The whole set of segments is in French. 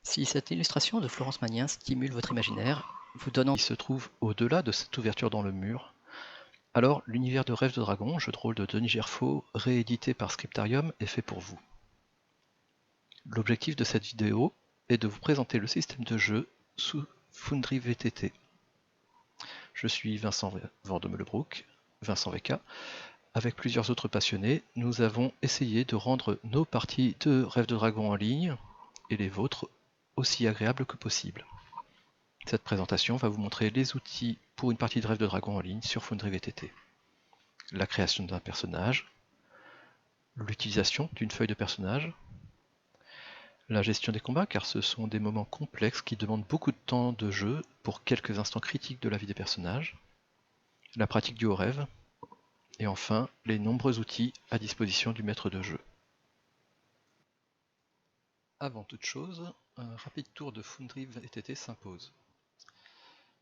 Si cette illustration de Florence Magnien stimule votre imaginaire, vous donnant qui se trouve au-delà de cette ouverture dans le mur, alors l'univers de Rêve de Dragon, jeu de rôle de Denis Gerfaud, réédité par Scriptarium, est fait pour vous. L'objectif de cette vidéo est de vous présenter le système de jeu sous Foundry VTT. Je suis Vincent Vandemelebroek, Vincent VK. Avec plusieurs autres passionnés, nous avons essayé de rendre nos parties de Rêve de Dragon en ligne, et les vôtres, aussi agréables que possible. Cette présentation va vous montrer les outils pour une partie de Rêve de Dragon en ligne sur Foundry VTT. La création d'un personnage, l'utilisation d'une feuille de personnage, la gestion des combats, car ce sont des moments complexes qui demandent beaucoup de temps de jeu pour quelques instants critiques de la vie des personnages, la pratique du haut rêve, et enfin les nombreux outils à disposition du maître de jeu. Avant toute chose, un rapide tour de Foundry VTT s'impose.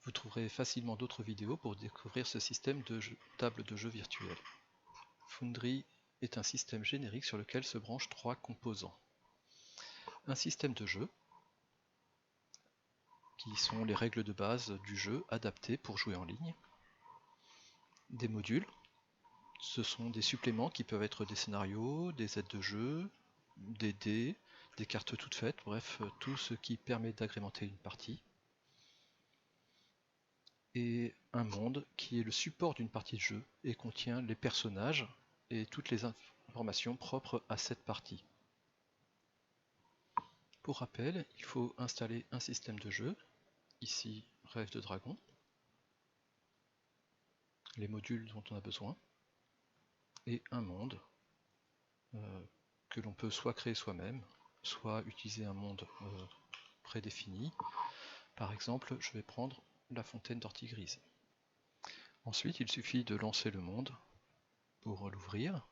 Vous trouverez facilement d'autres vidéos pour découvrir ce système de table de jeu virtuelle. Foundry est un système générique sur lequel se branchent trois composants. Un système de jeu, qui sont les règles de base du jeu adaptées pour jouer en ligne. Des modules, ce sont des suppléments qui peuvent être des scénarios, des aides de jeu, des dés, des cartes toutes faites, bref, tout ce qui permet d'agrémenter une partie. Et un monde qui est le support d'une partie de jeu et contient les personnages et toutes les informations propres à cette partie. Pour rappel, il faut installer un système de jeu, ici Rêve de Dragon, les modules dont on a besoin, et un monde que l'on peut soit créer soi-même, soit utiliser un monde prédéfini. Par exemple, je vais prendre la fontaine d'Ortigrise. Ensuite, il suffit de lancer le monde pour l'ouvrir.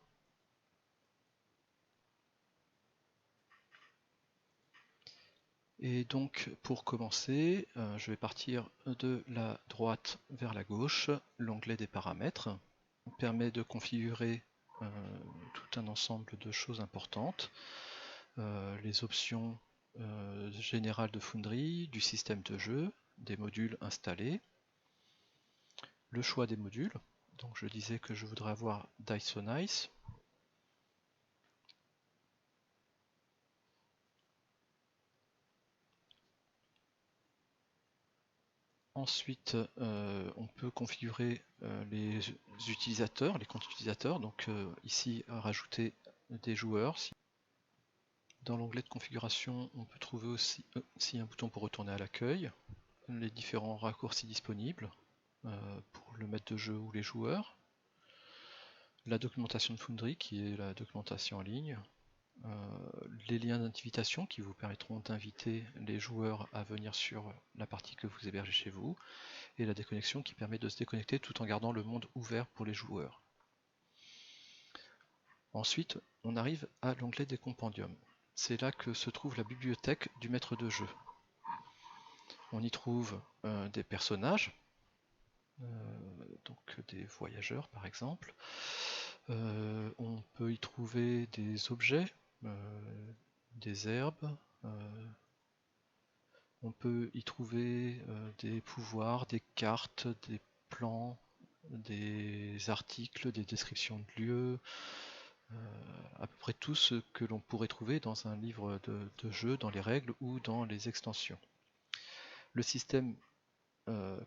Et donc, pour commencer, je vais partir de la droite vers la gauche. L'onglet des paramètres permet de configurer tout un ensemble de choses importantes. Les options générales de Foundry, du système de jeu, des modules installés, le choix des modules. Donc je disais que je voudrais avoir Dice on Ice. Ensuite, on peut configurer les utilisateurs, les comptes utilisateurs. Donc ici, rajouter des joueurs. Dans l'onglet de configuration, on peut trouver aussi un bouton pour retourner à l'accueil, les différents raccourcis disponibles pour le maître de jeu ou les joueurs, la documentation de Foundry qui est la documentation en ligne, les liens d'invitation qui vous permettront d'inviter les joueurs à venir sur la partie que vous hébergez chez vous, et la déconnexion qui permet de se déconnecter tout en gardant le monde ouvert pour les joueurs. Ensuite, on arrive à l'onglet des compendiums. C'est là que se trouve la bibliothèque du maître de jeu. On y trouve des personnages, donc des voyageurs par exemple. On peut y trouver des objets, des herbes. On peut y trouver des pouvoirs, des cartes, des plans, des articles, des descriptions de lieux, à peu près tout ce que l'on pourrait trouver dans un livre de jeu, dans les règles ou dans les extensions. Le système,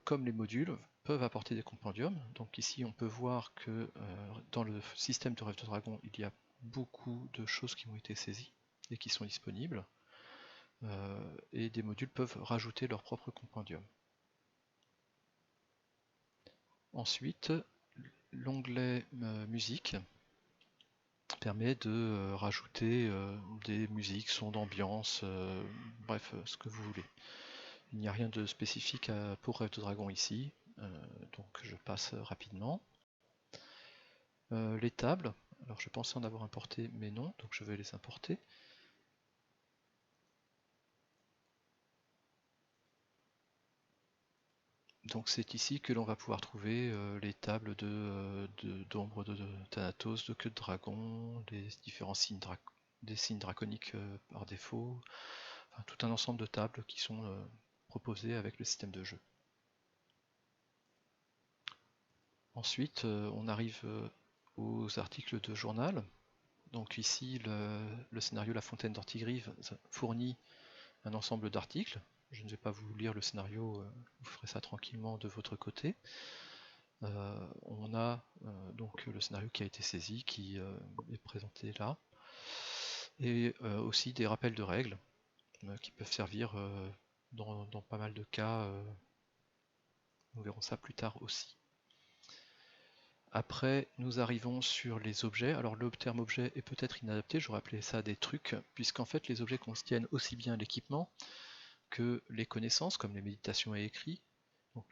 comme les modules, peuvent apporter des compendiums. Donc ici on peut voir que dans le système de Rêve de Dragon, il y a beaucoup de choses qui ont été saisies et qui sont disponibles. Et des modules peuvent rajouter leur propre compendium. Ensuite, l'onglet musique permet de rajouter des musiques, sons d'ambiance, bref, ce que vous voulez. Il n'y a rien de spécifique pour Rêve de Dragon ici, donc je passe rapidement. Les tables, alors je pensais en avoir importé, mais non, donc je vais les importer. Donc c'est ici que l'on va pouvoir trouver les tables d'ombre de Thanatos, de queue de dragon, les différents signes, des signes draconiques par défaut, enfin, tout un ensemble de tables qui sont proposées avec le système de jeu. Ensuite, on arrive aux articles de journal. Donc ici, le scénario La Fontaine d'Ortigrive fournit un ensemble d'articles. Je ne vais pas vous lire le scénario, vous ferez ça tranquillement de votre côté. On a donc le scénario qui a été saisi, qui est présenté là, et aussi des rappels de règles qui peuvent servir dans pas mal de cas. Nous verrons ça plus tard aussi. Après, nous arrivons sur les objets. Alors le terme objet est peut-être inadapté, j'aurais appelé ça des trucs, puisqu'en fait les objets contiennent aussi bien l'équipement que les connaissances, comme les méditations et écrits, donc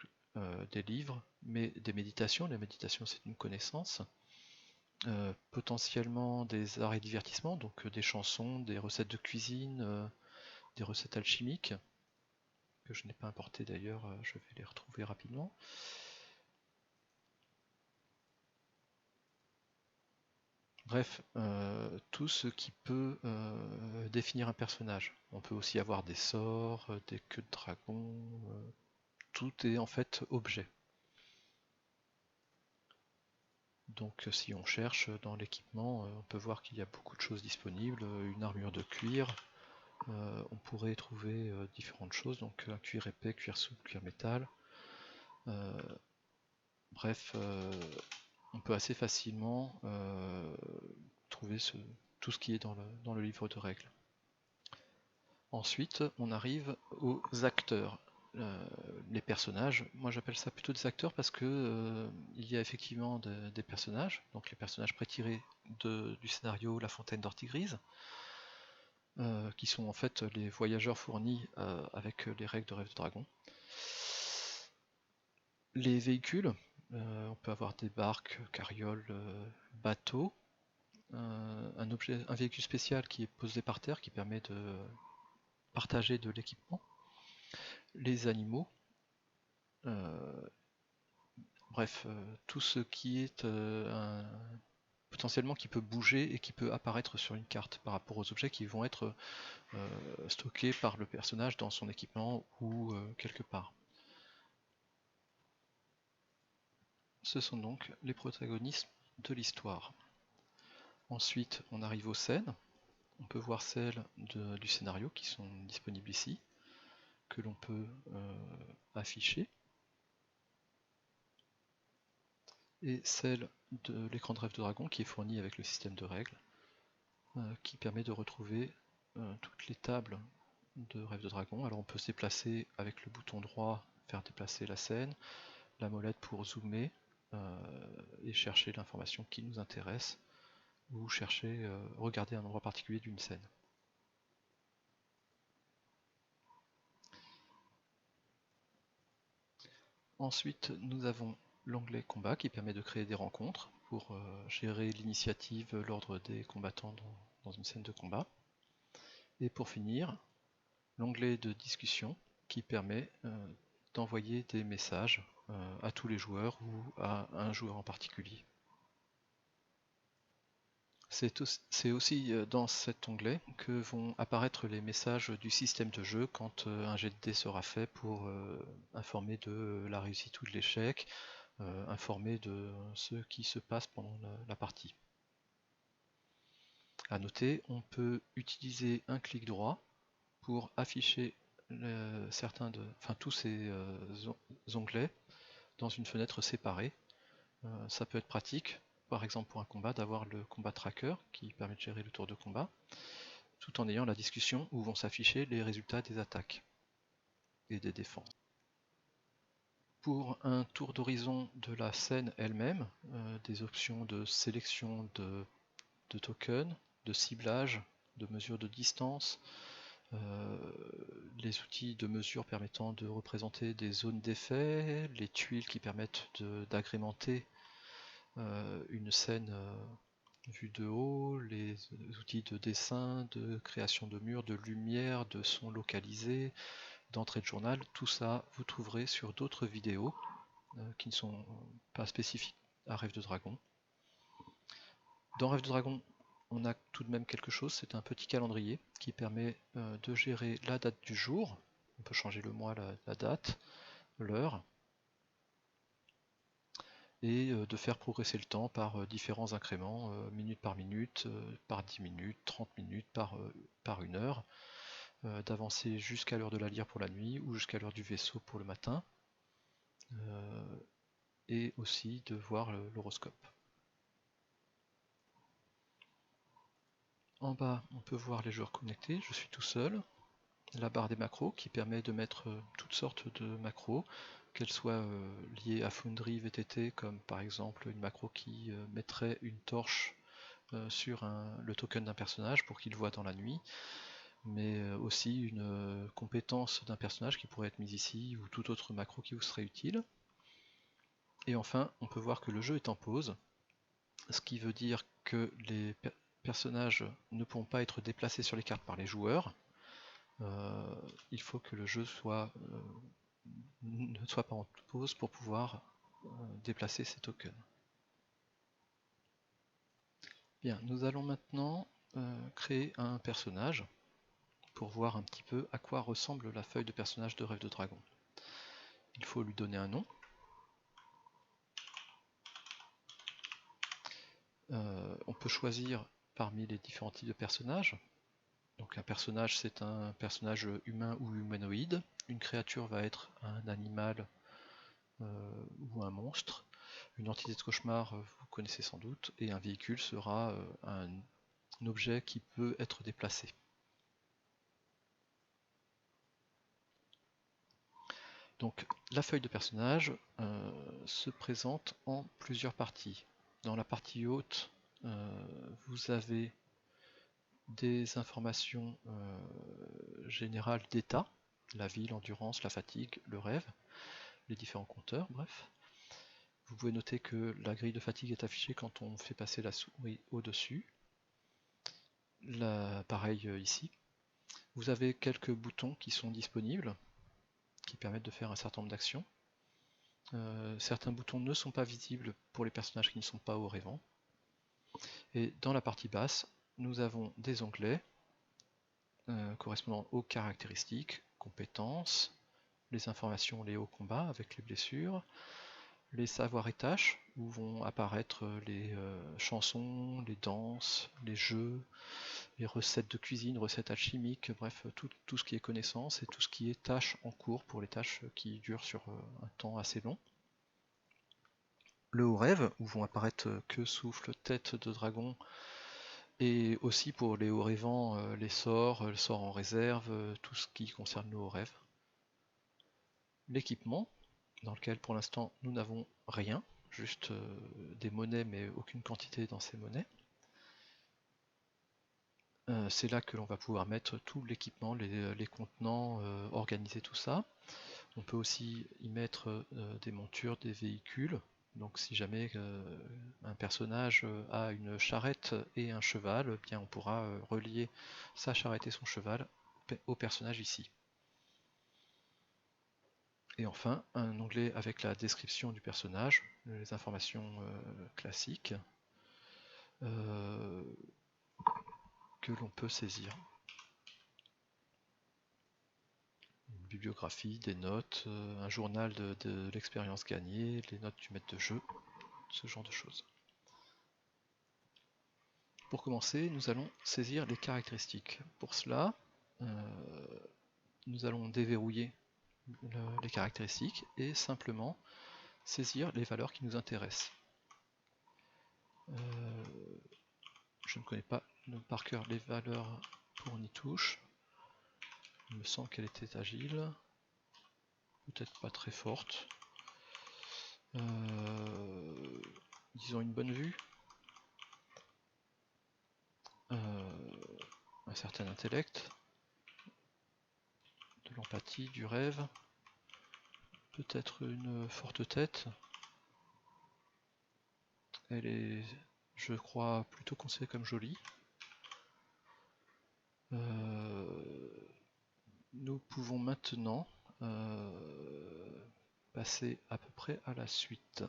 des livres, mais des méditations. Les méditations, c'est une connaissance. Potentiellement des arts et divertissements, donc des chansons, des recettes de cuisine, des recettes alchimiques, que je n'ai pas importées d'ailleurs, je vais les retrouver rapidement. Bref, tout ce qui peut définir un personnage. On peut aussi avoir des sorts, des queues de dragon, tout est en fait objet. Donc si on cherche dans l'équipement, on peut voir qu'il y a beaucoup de choses disponibles, une armure de cuir, on pourrait trouver différentes choses, donc un cuir épais, cuir souple, cuir métal. Bref, on peut assez facilement trouver tout ce qui est dans le livre de règles. Ensuite, on arrive aux acteurs. Les personnages, moi j'appelle ça plutôt des acteurs parce que il y a effectivement des personnages, donc les personnages prétirés du scénario La Fontaine d'Ortigrise, qui sont en fait les voyageurs fournis avec les règles de Rêve de Dragon. Les véhicules, on peut avoir des barques, carrioles, bateaux, un véhicule spécial qui est posé par terre qui permet de partager de l'équipement, les animaux, bref, tout ce qui est potentiellement qui peut bouger et qui peut apparaître sur une carte par rapport aux objets qui vont être stockés par le personnage dans son équipement ou quelque part. Ce sont donc les protagonistes de l'histoire. Ensuite, on arrive aux scènes. On peut voir celles du scénario qui sont disponibles ici, que l'on peut afficher. Et celle de l'écran de Rêve de Dragon qui est fourni avec le système de règles, qui permet de retrouver toutes les tables de Rêve de Dragon. Alors on peut se déplacer avec le bouton droit, faire déplacer la scène, la molette pour zoomer et chercher l'information qui nous intéresse, ou regarder un endroit particulier d'une scène. Ensuite, nous avons l'onglet combat qui permet de créer des rencontres pour gérer l'initiative, l'ordre des combattants dans une scène de combat. Et pour finir, l'onglet de discussion qui permet d'envoyer des messages à tous les joueurs ou à un joueur en particulier. C'est aussi dans cet onglet que vont apparaître les messages du système de jeu quand un jet de dés sera fait pour informer de la réussite ou de l'échec, informer de ce qui se passe pendant la partie. A noter, on peut utiliser un clic droit pour afficher tous ces onglets dans une fenêtre séparée. Ça peut être pratique, par exemple pour un combat, d'avoir le combat tracker qui permet de gérer le tour de combat, tout en ayant la discussion où vont s'afficher les résultats des attaques et des défenses. Pour un tour d'horizon de la scène elle-même, des options de sélection de tokens, de ciblage, de mesure de distance, les outils de mesure permettant de représenter des zones d'effet, les tuiles qui permettent d'agrémenter une scène vue de haut, les outils de dessin, de création de murs, de lumière, de son localisé, d'entrée de journal, tout ça vous trouverez sur d'autres vidéos qui ne sont pas spécifiques à Rêve de Dragon. Dans Rêve de Dragon, on a tout de même quelque chose, c'est un petit calendrier qui permet de gérer la date du jour. On peut changer le mois, la date, l'heure, et de faire progresser le temps par différents incréments, minute par minute, par 10 minutes, 30 minutes, par une heure, d'avancer jusqu'à l'heure de la lyre pour la nuit ou jusqu'à l'heure du vaisseau pour le matin, et aussi de voir l'horoscope. En bas, on peut voir les joueurs connectés, je suis tout seul. La barre des macros qui permet de mettre toutes sortes de macros, qu'elles soient liées à Foundry VTT, comme par exemple une macro qui mettrait une torche sur le token d'un personnage pour qu'il le voit dans la nuit, mais aussi une compétence d'un personnage qui pourrait être mise ici, ou toute autre macro qui vous serait utile. Et enfin, on peut voir que le jeu est en pause, ce qui veut dire que les personnages ne pourront pas être déplacés sur les cartes par les joueurs. Il faut que le jeu ne soit pas en pause pour pouvoir déplacer ces tokens. Bien, nous allons maintenant créer un personnage pour voir un petit peu à quoi ressemble la feuille de personnage de Rêve de Dragon. Il faut lui donner un nom. On peut choisir parmi les différents types de personnages. Donc un personnage, c'est un personnage humain ou humanoïde. Une créature va être un animal ou un monstre. Une entité de cauchemar, vous connaissez sans doute. Et un véhicule sera un objet qui peut être déplacé. Donc la feuille de personnage se présente en plusieurs parties. Dans la partie haute, vous avez des informations générales d'état, la vie, l'endurance, la fatigue, le rêve, les différents compteurs, bref. Vous pouvez noter que la grille de fatigue est affichée quand on fait passer la souris au-dessus. Pareil ici. Vous avez quelques boutons qui sont disponibles, qui permettent de faire un certain nombre d'actions. Certains boutons ne sont pas visibles pour les personnages qui ne sont pas au rêvant. Et dans la partie basse, nous avons des onglets correspondant aux caractéristiques, compétences, les informations liées au combat avec les blessures, les savoirs et tâches où vont apparaître les chansons, les danses, les jeux, les recettes de cuisine, recettes alchimiques, bref, tout ce qui est connaissance et tout ce qui est tâches en cours pour les tâches qui durent sur un temps assez long. Le haut rêve, où vont apparaître queue, souffle, tête de dragon, et aussi pour les hauts rêvants, les sorts en réserve, tout ce qui concerne le haut rêve. L'équipement, dans lequel pour l'instant nous n'avons rien, juste des monnaies mais aucune quantité dans ces monnaies. C'est là que l'on va pouvoir mettre tout l'équipement, les contenants, organiser tout ça. On peut aussi y mettre des montures, des véhicules. Donc si jamais un personnage a une charrette et un cheval, bien on pourra relier sa charrette et son cheval au personnage ici. Et enfin, un onglet avec la description du personnage, les informations classiques que l'on peut saisir. Une bibliographie, des notes, un journal de l'expérience gagnée, les notes du maître de jeu, ce genre de choses. Pour commencer, nous allons saisir les caractéristiques. Pour cela, nous allons déverrouiller les caractéristiques et simplement saisir les valeurs qui nous intéressent. Je ne connais pas par cœur les valeurs pour Nitouche. Il me semble qu'elle était agile, peut-être pas très forte. Disons une bonne vue, un certain intellect, de l'empathie, du rêve, peut-être une forte tête. Elle est, je crois, plutôt considérée comme jolie. Nous pouvons maintenant passer à peu près à la suite.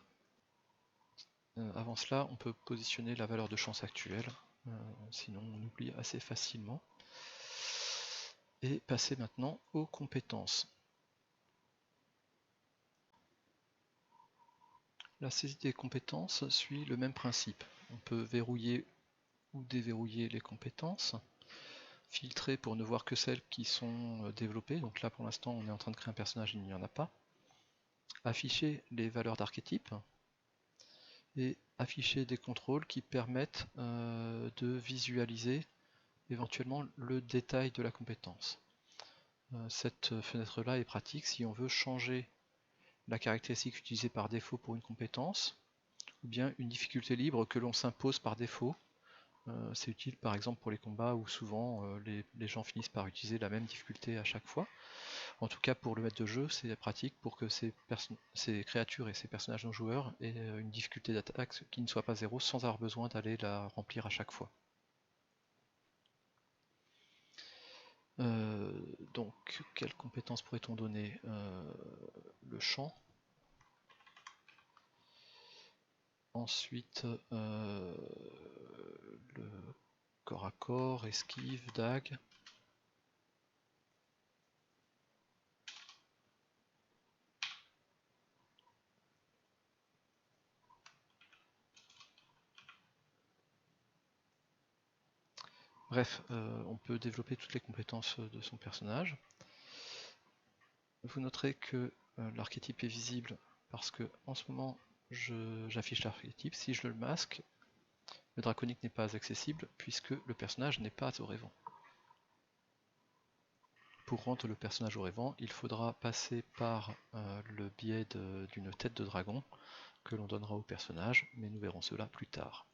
Avant cela, on peut positionner la valeur de chance actuelle. sinon on oublie assez facilement. Et passer maintenant aux compétences. La saisie des compétences suit le même principe. On peut verrouiller ou déverrouiller les compétences, filtrer pour ne voir que celles qui sont développées, donc là pour l'instant on est en train de créer un personnage, il n'y en a pas, afficher les valeurs d'archétype, et afficher des contrôles qui permettent de visualiser éventuellement le détail de la compétence. Cette fenêtre-là est pratique si on veut changer la caractéristique utilisée par défaut pour une compétence, ou bien une difficulté libre que l'on s'impose par défaut. C'est utile par exemple pour les combats où souvent les gens finissent par utiliser la même difficulté à chaque fois. En tout cas pour le maître de jeu, c'est pratique pour que ces créatures et ces personnages non joueurs aient une difficulté d'attaque qui ne soit pas zéro sans avoir besoin d'aller la remplir à chaque fois. Donc, quelles compétences pourrait-on donner? Le chant. Ensuite, le corps à corps, esquive, dague. Bref, on peut développer toutes les compétences de son personnage. Vous noterez que l'archétype est visible parce que en ce moment j'affiche l'archétype. Si je le masque, le draconique n'est pas accessible puisque le personnage n'est pas au Révent. Pour rendre le personnage au Révent, il faudra passer par le biais d'une tête de dragon que l'on donnera au personnage, mais nous verrons cela plus tard.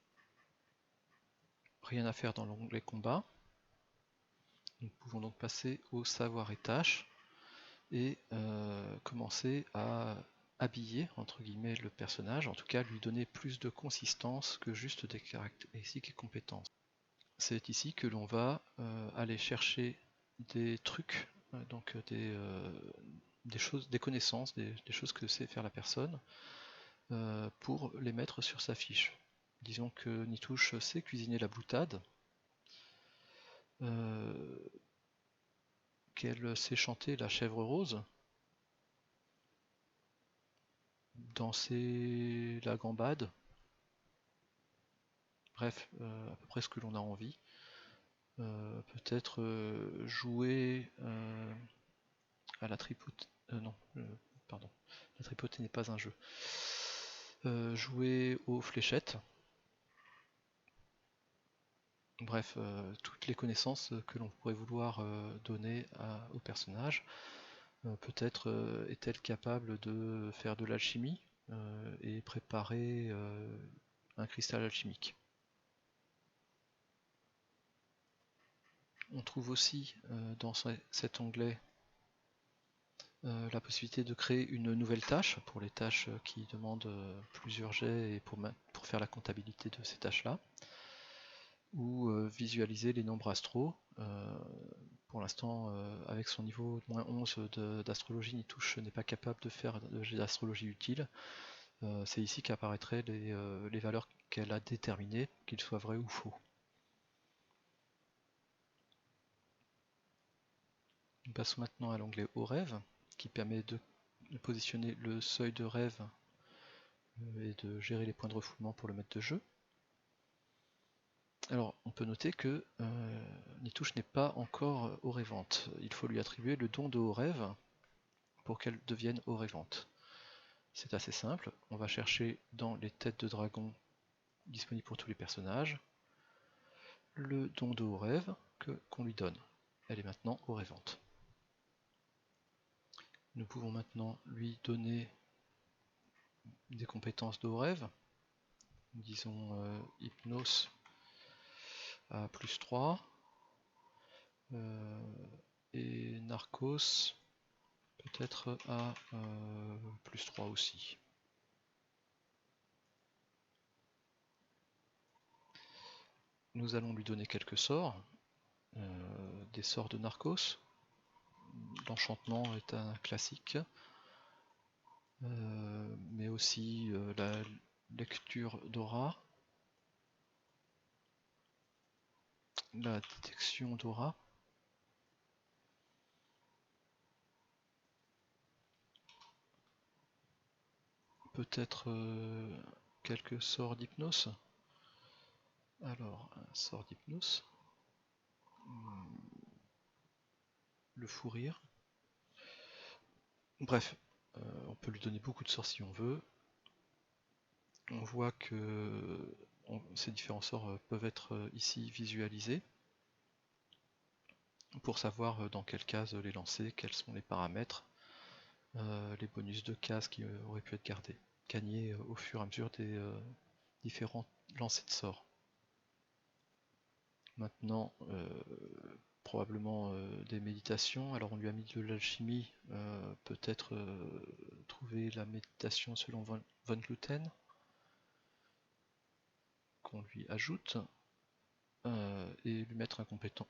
Rien à faire dans l'onglet combat. Nous pouvons donc passer au savoir et tâches et commencer à habiller entre guillemets le personnage, en tout cas lui donner plus de consistance que juste des caractéristiques et compétences. C'est ici que l'on va aller chercher des trucs, donc des choses, des connaissances, des choses que sait faire la personne, pour les mettre sur sa fiche. Disons que Nitouche sait cuisiner la boutade, qu'elle sait chanter la chèvre rose, danser la gambade, bref, à peu près ce que l'on a envie. Peut-être jouer à la tripote. Non, pardon. La tripotée n'est pas un jeu. Jouer aux fléchettes. Bref, toutes les connaissances que l'on pourrait vouloir donner au personnage. Peut-être est-elle capable de faire de l'alchimie et préparer un cristal alchimique. On trouve aussi dans cet onglet la possibilité de créer une nouvelle tâche pour les tâches qui demandent plusieurs jets et pour faire la comptabilité de ces tâches-là, ou visualiser les nombres astraux. Pour l'instant, avec son niveau de -11 d'astrologie, Nitouche n'est pas capable de faire de jet d'astrologie utile. C'est ici qu'apparaîtraient les valeurs qu'elle a déterminées, qu'ils soient vrais ou faux. Nous passons maintenant à l'onglet Haut rêve, qui permet de positionner le seuil de rêve et de gérer les points de refoulement pour le maître de jeu. Alors, on peut noter que Nitouche n'est pas encore haut rêvante. Il faut lui attribuer le don de haut rêve pour qu'elle devienne haut rêvante. C'est assez simple, on va chercher dans les têtes de dragon disponibles pour tous les personnages le don de haut rêve qu'on lui donne. Elle est maintenant haut rêvante. Nous pouvons maintenant lui donner des compétences de haut rêve, disons hypnose à +3 et narcos peut-être à +3 aussi. Nous allons lui donner quelques sorts, des sorts de narcos. L'enchantement est un classique, mais aussi la lecture d'aura, la détection d'aura. Peut-être quelques sorts d'hypnose. Alors, un sort d'hypnose. Le fou rire. Bref, on peut lui donner beaucoup de sorts si on veut. On voit que ces différents sorts peuvent être ici visualisés pour savoir dans quelle case les lancer, quels sont les paramètres, les bonus de cases qui auraient pu être gagnés au fur et à mesure des différents lancers de sorts. Maintenant, probablement des méditations. Alors on lui a mis de l'alchimie, peut-être trouver la méditation selon Von Gluten, qu'on lui ajoute, et lui mettre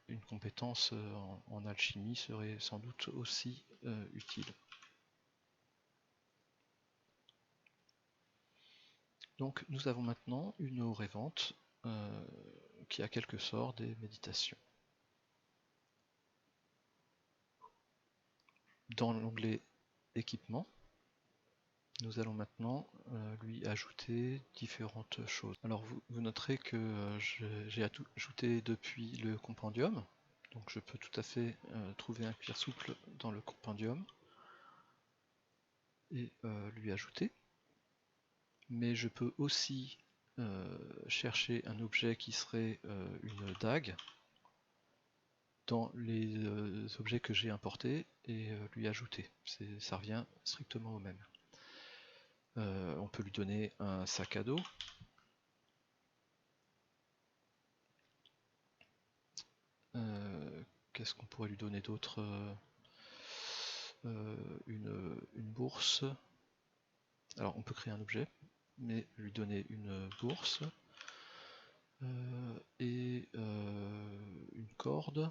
une compétence en alchimie serait sans doute aussi utile. Donc nous avons maintenant une aurévente qui a quelques sorts des méditations. Dans l'onglet équipement, nous allons maintenant lui ajouter différentes choses. Alors vous noterez que j'ai ajouté depuis le compendium, donc je peux tout à fait trouver un cuir souple dans le compendium et lui ajouter. Mais je peux aussi chercher un objet qui serait une dague dans les objets que j'ai importés et lui ajouter. Ça revient strictement au même. On peut lui donner un sac à dos. Qu'est-ce qu'on pourrait lui donner d'autre? Une bourse. Alors on peut créer un objet, mais lui donner une bourse et une corde.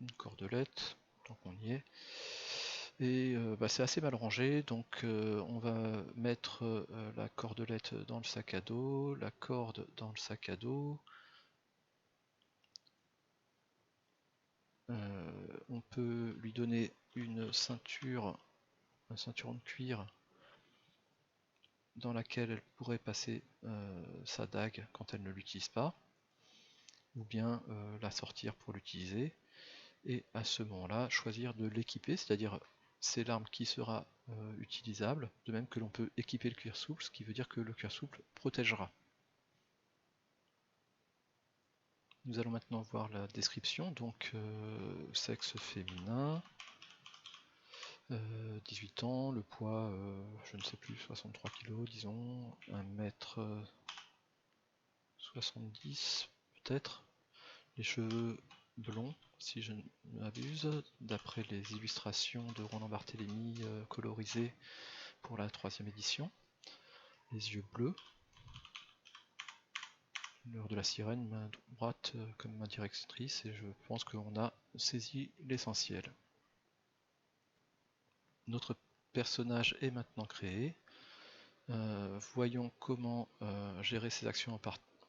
Une cordelette, donc on y est. Et c'est assez mal rangé, donc on va mettre la cordelette dans le sac à dos, la corde dans le sac à dos. On peut lui donner une ceinture, un ceinturon de cuir dans laquelle elle pourrait passer sa dague quand elle ne l'utilise pas, ou bien la sortir pour l'utiliser, et à ce moment-là choisir de l'équiper, c'est-à-dire c'est l'arme qui sera utilisable, de même que l'on peut équiper le cuir souple, ce qui veut dire que le cuir souple protégera. Nous allons maintenant voir la description, donc sexe féminin, 18 ans, le poids, je ne sais plus, 63 kg disons, 1m70 peut-être, les cheveux blonds, si je ne m'abuse, d'après les illustrations de Roland Barthélémy colorisées pour la 3e édition. Les yeux bleus, l'heure de la sirène, main droite comme main directrice, et je pense qu'on a saisi l'essentiel. Notre personnage est maintenant créé. Voyons comment gérer ses actions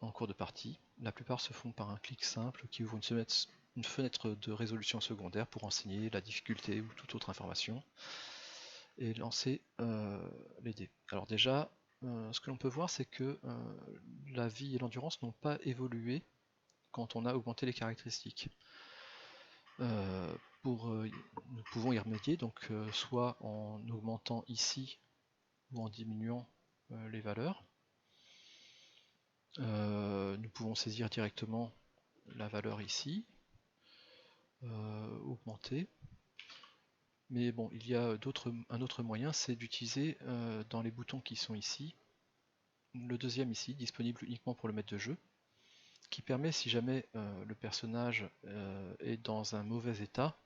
en cours de partie. La plupart se font par un clic simple qui ouvre une fenêtre de résolution secondaire pour enseigner la difficulté ou toute autre information et lancer les dés. Alors déjà, ce que l'on peut voir, c'est que la vie et l'endurance n'ont pas évolué quand on a augmenté les caractéristiques. Nous pouvons y remédier, donc soit en augmentant ici ou en diminuant les valeurs. Nous pouvons saisir directement la valeur ici, augmenter. Mais bon, il y a un autre moyen, c'est d'utiliser dans les boutons qui sont ici, le deuxième ici, disponible uniquement pour le maître de jeu, qui permet, si jamais le personnage est dans un mauvais état,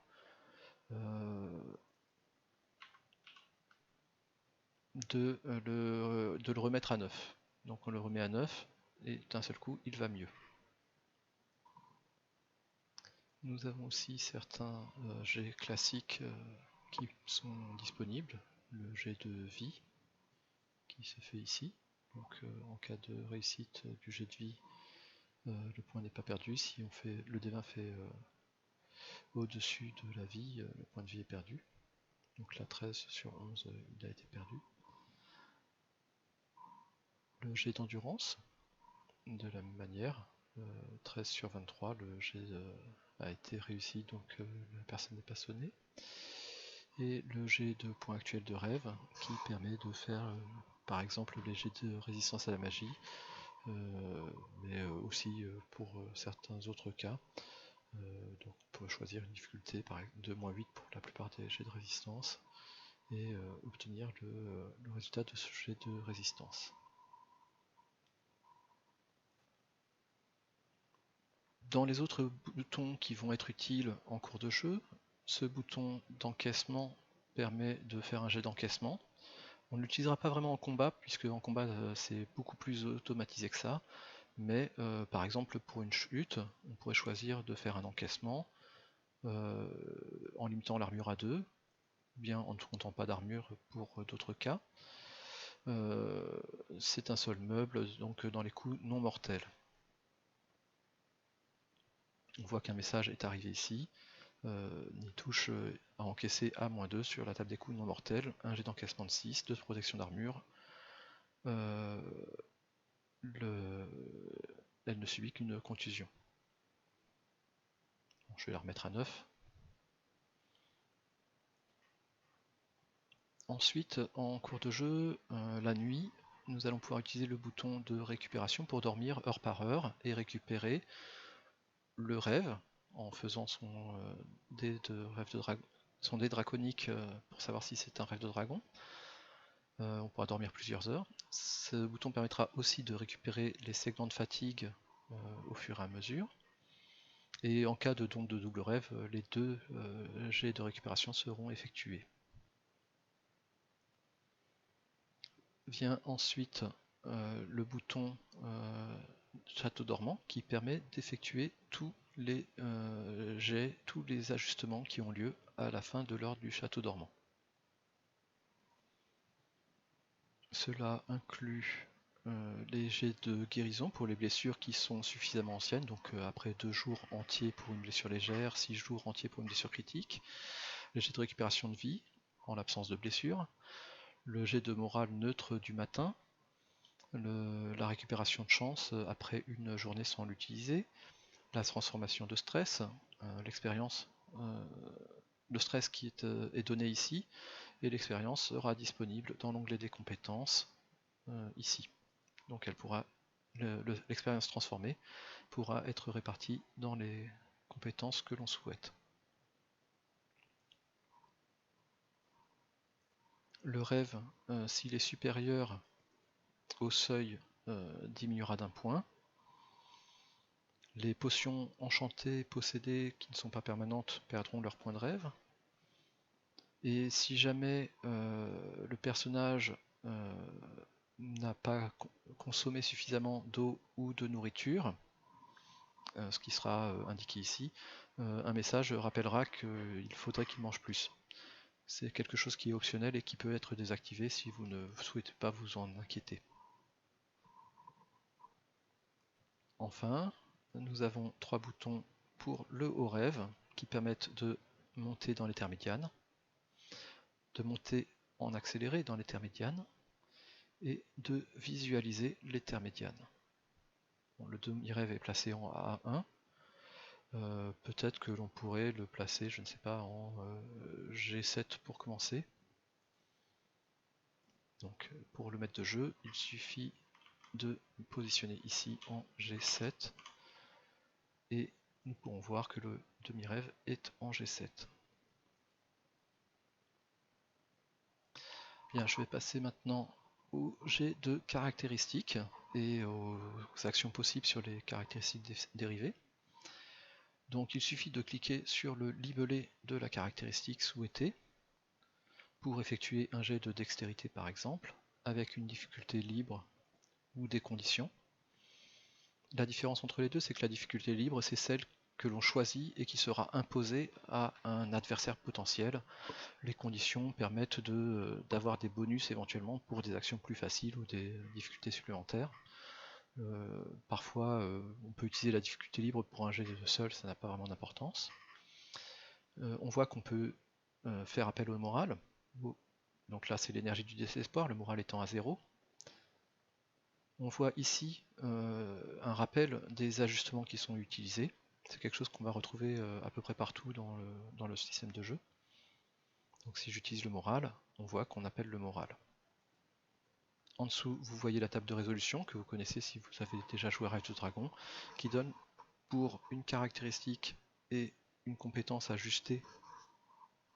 de le remettre à 9. Donc on le remet à 9 et d'un seul coup il va mieux. Nous avons aussi certains jets classiques qui sont disponibles. Le jet de vie qui se fait ici. Donc en cas de réussite du jet de vie, le point n'est pas perdu. Si on fait le D20 fait au-dessus de la vie, le point de vie est perdu. Donc là 13 sur 11, il a été perdu. Le jet d'endurance, de la même manière, 13 sur 23, le jet a été réussi, donc la personne n'est pas sonnée. Et le jet de point actuel de rêve, qui permet de faire par exemple les jets de résistance à la magie, mais aussi pour certains autres cas. Donc on peut choisir une difficulté de -8 pour la plupart des jets de résistance et obtenir le résultat de ce jet de résistance. Dans les autres boutons qui vont être utiles en cours de jeu, ce bouton d'encaissement permet de faire un jet d'encaissement. On ne l'utilisera pas vraiment en combat, puisque en combat c'est beaucoup plus automatisé que ça, mais par exemple pour une chute, on pourrait choisir de faire un encaissement en limitant l'armure à 2, bien en ne comptant pas d'armure pour d'autres cas. C'est un seul meuble, donc dans les coups non mortels. On voit qu'un message est arrivé ici. Nitouche a encaissé à -2 sur la table des coups non mortels, un jet d'encaissement de 6, 2 de protection d'armure. Elle ne subit qu'une contusion. Bon, je vais la remettre à 9. Ensuite, en cours de jeu, la nuit, nous allons pouvoir utiliser le bouton de récupération pour dormir heure par heure et récupérer le rêve en faisant son dé de rêve de dragon, son dé draconique pour savoir si c'est un rêve de dragon. On pourra dormir plusieurs heures. Ce bouton permettra aussi de récupérer les segments de fatigue au fur et à mesure. Et en cas de don de double rêve, les 2 jets de récupération seront effectués. Vient ensuite le bouton Château dormant qui permet d'effectuer tous les jets, tous les ajustements qui ont lieu à la fin de l'ordre du Château dormant. Cela inclut les jets de guérison pour les blessures qui sont suffisamment anciennes, donc après 2 jours entiers pour une blessure légère, 6 jours entiers pour une blessure critique, les jets de récupération de vie en l'absence de blessure, le jet de morale neutre du matin, la récupération de chance après une journée sans l'utiliser, la transformation de stress, l'expérience, le stress qui est donné ici, et l'expérience sera disponible dans l'onglet des compétences ici. Donc l'expérience transformée pourra être répartie dans les compétences que l'on souhaite. Le rêve, s'il est supérieur au seuil, diminuera d'1 point. Les potions enchantées possédées qui ne sont pas permanentes perdront leur point de rêve. Et si jamais le personnage n'a pas consommé suffisamment d'eau ou de nourriture, ce qui sera indiqué ici, un message rappellera qu'il faudrait qu'il mange plus. C'est quelque chose qui est optionnel et qui peut être désactivé si vous ne souhaitez pas vous en inquiéter. Enfin, nous avons 3 boutons pour le haut rêve qui permettent de monter dans les terres médianes, de monter en accéléré dans les terres médianes et de visualiser les terres médianes. Bon, le demi-rêve est placé en A1. Peut-être que l'on pourrait le placer, je ne sais pas, en G7 pour commencer. Donc pour le maître de jeu, il suffit de positionner ici en G7 et nous pourrons voir que le demi-rêve est en G7. Bien, je vais passer maintenant au jet de caractéristiques et aux actions possibles sur les caractéristiques dérivées. Donc il suffit de cliquer sur le libellé de la caractéristique souhaitée pour effectuer un jet de dextérité par exemple, avec une difficulté libre ou des conditions. La différence entre les deux, c'est que la difficulté libre, c'est celle que l'on choisit et qui sera imposé à un adversaire potentiel. Les conditions permettent d'avoir des bonus éventuellement pour des actions plus faciles ou des difficultés supplémentaires. Parfois on peut utiliser la difficulté libre pour un jet seul, ça n'a pas vraiment d'importance. On voit qu'on peut faire appel au moral. Donc là c'est l'énergie du désespoir, le moral étant à 0. On voit ici un rappel des ajustements qui sont utilisés. C'est quelque chose qu'on va retrouver à peu près partout dans le système de jeu. Donc si j'utilise le moral, on voit qu'on appelle le moral. En dessous, vous voyez la table de résolution que vous connaissez si vous avez déjà joué à Rise of the Dragon, qui donne pour une caractéristique et une compétence ajustée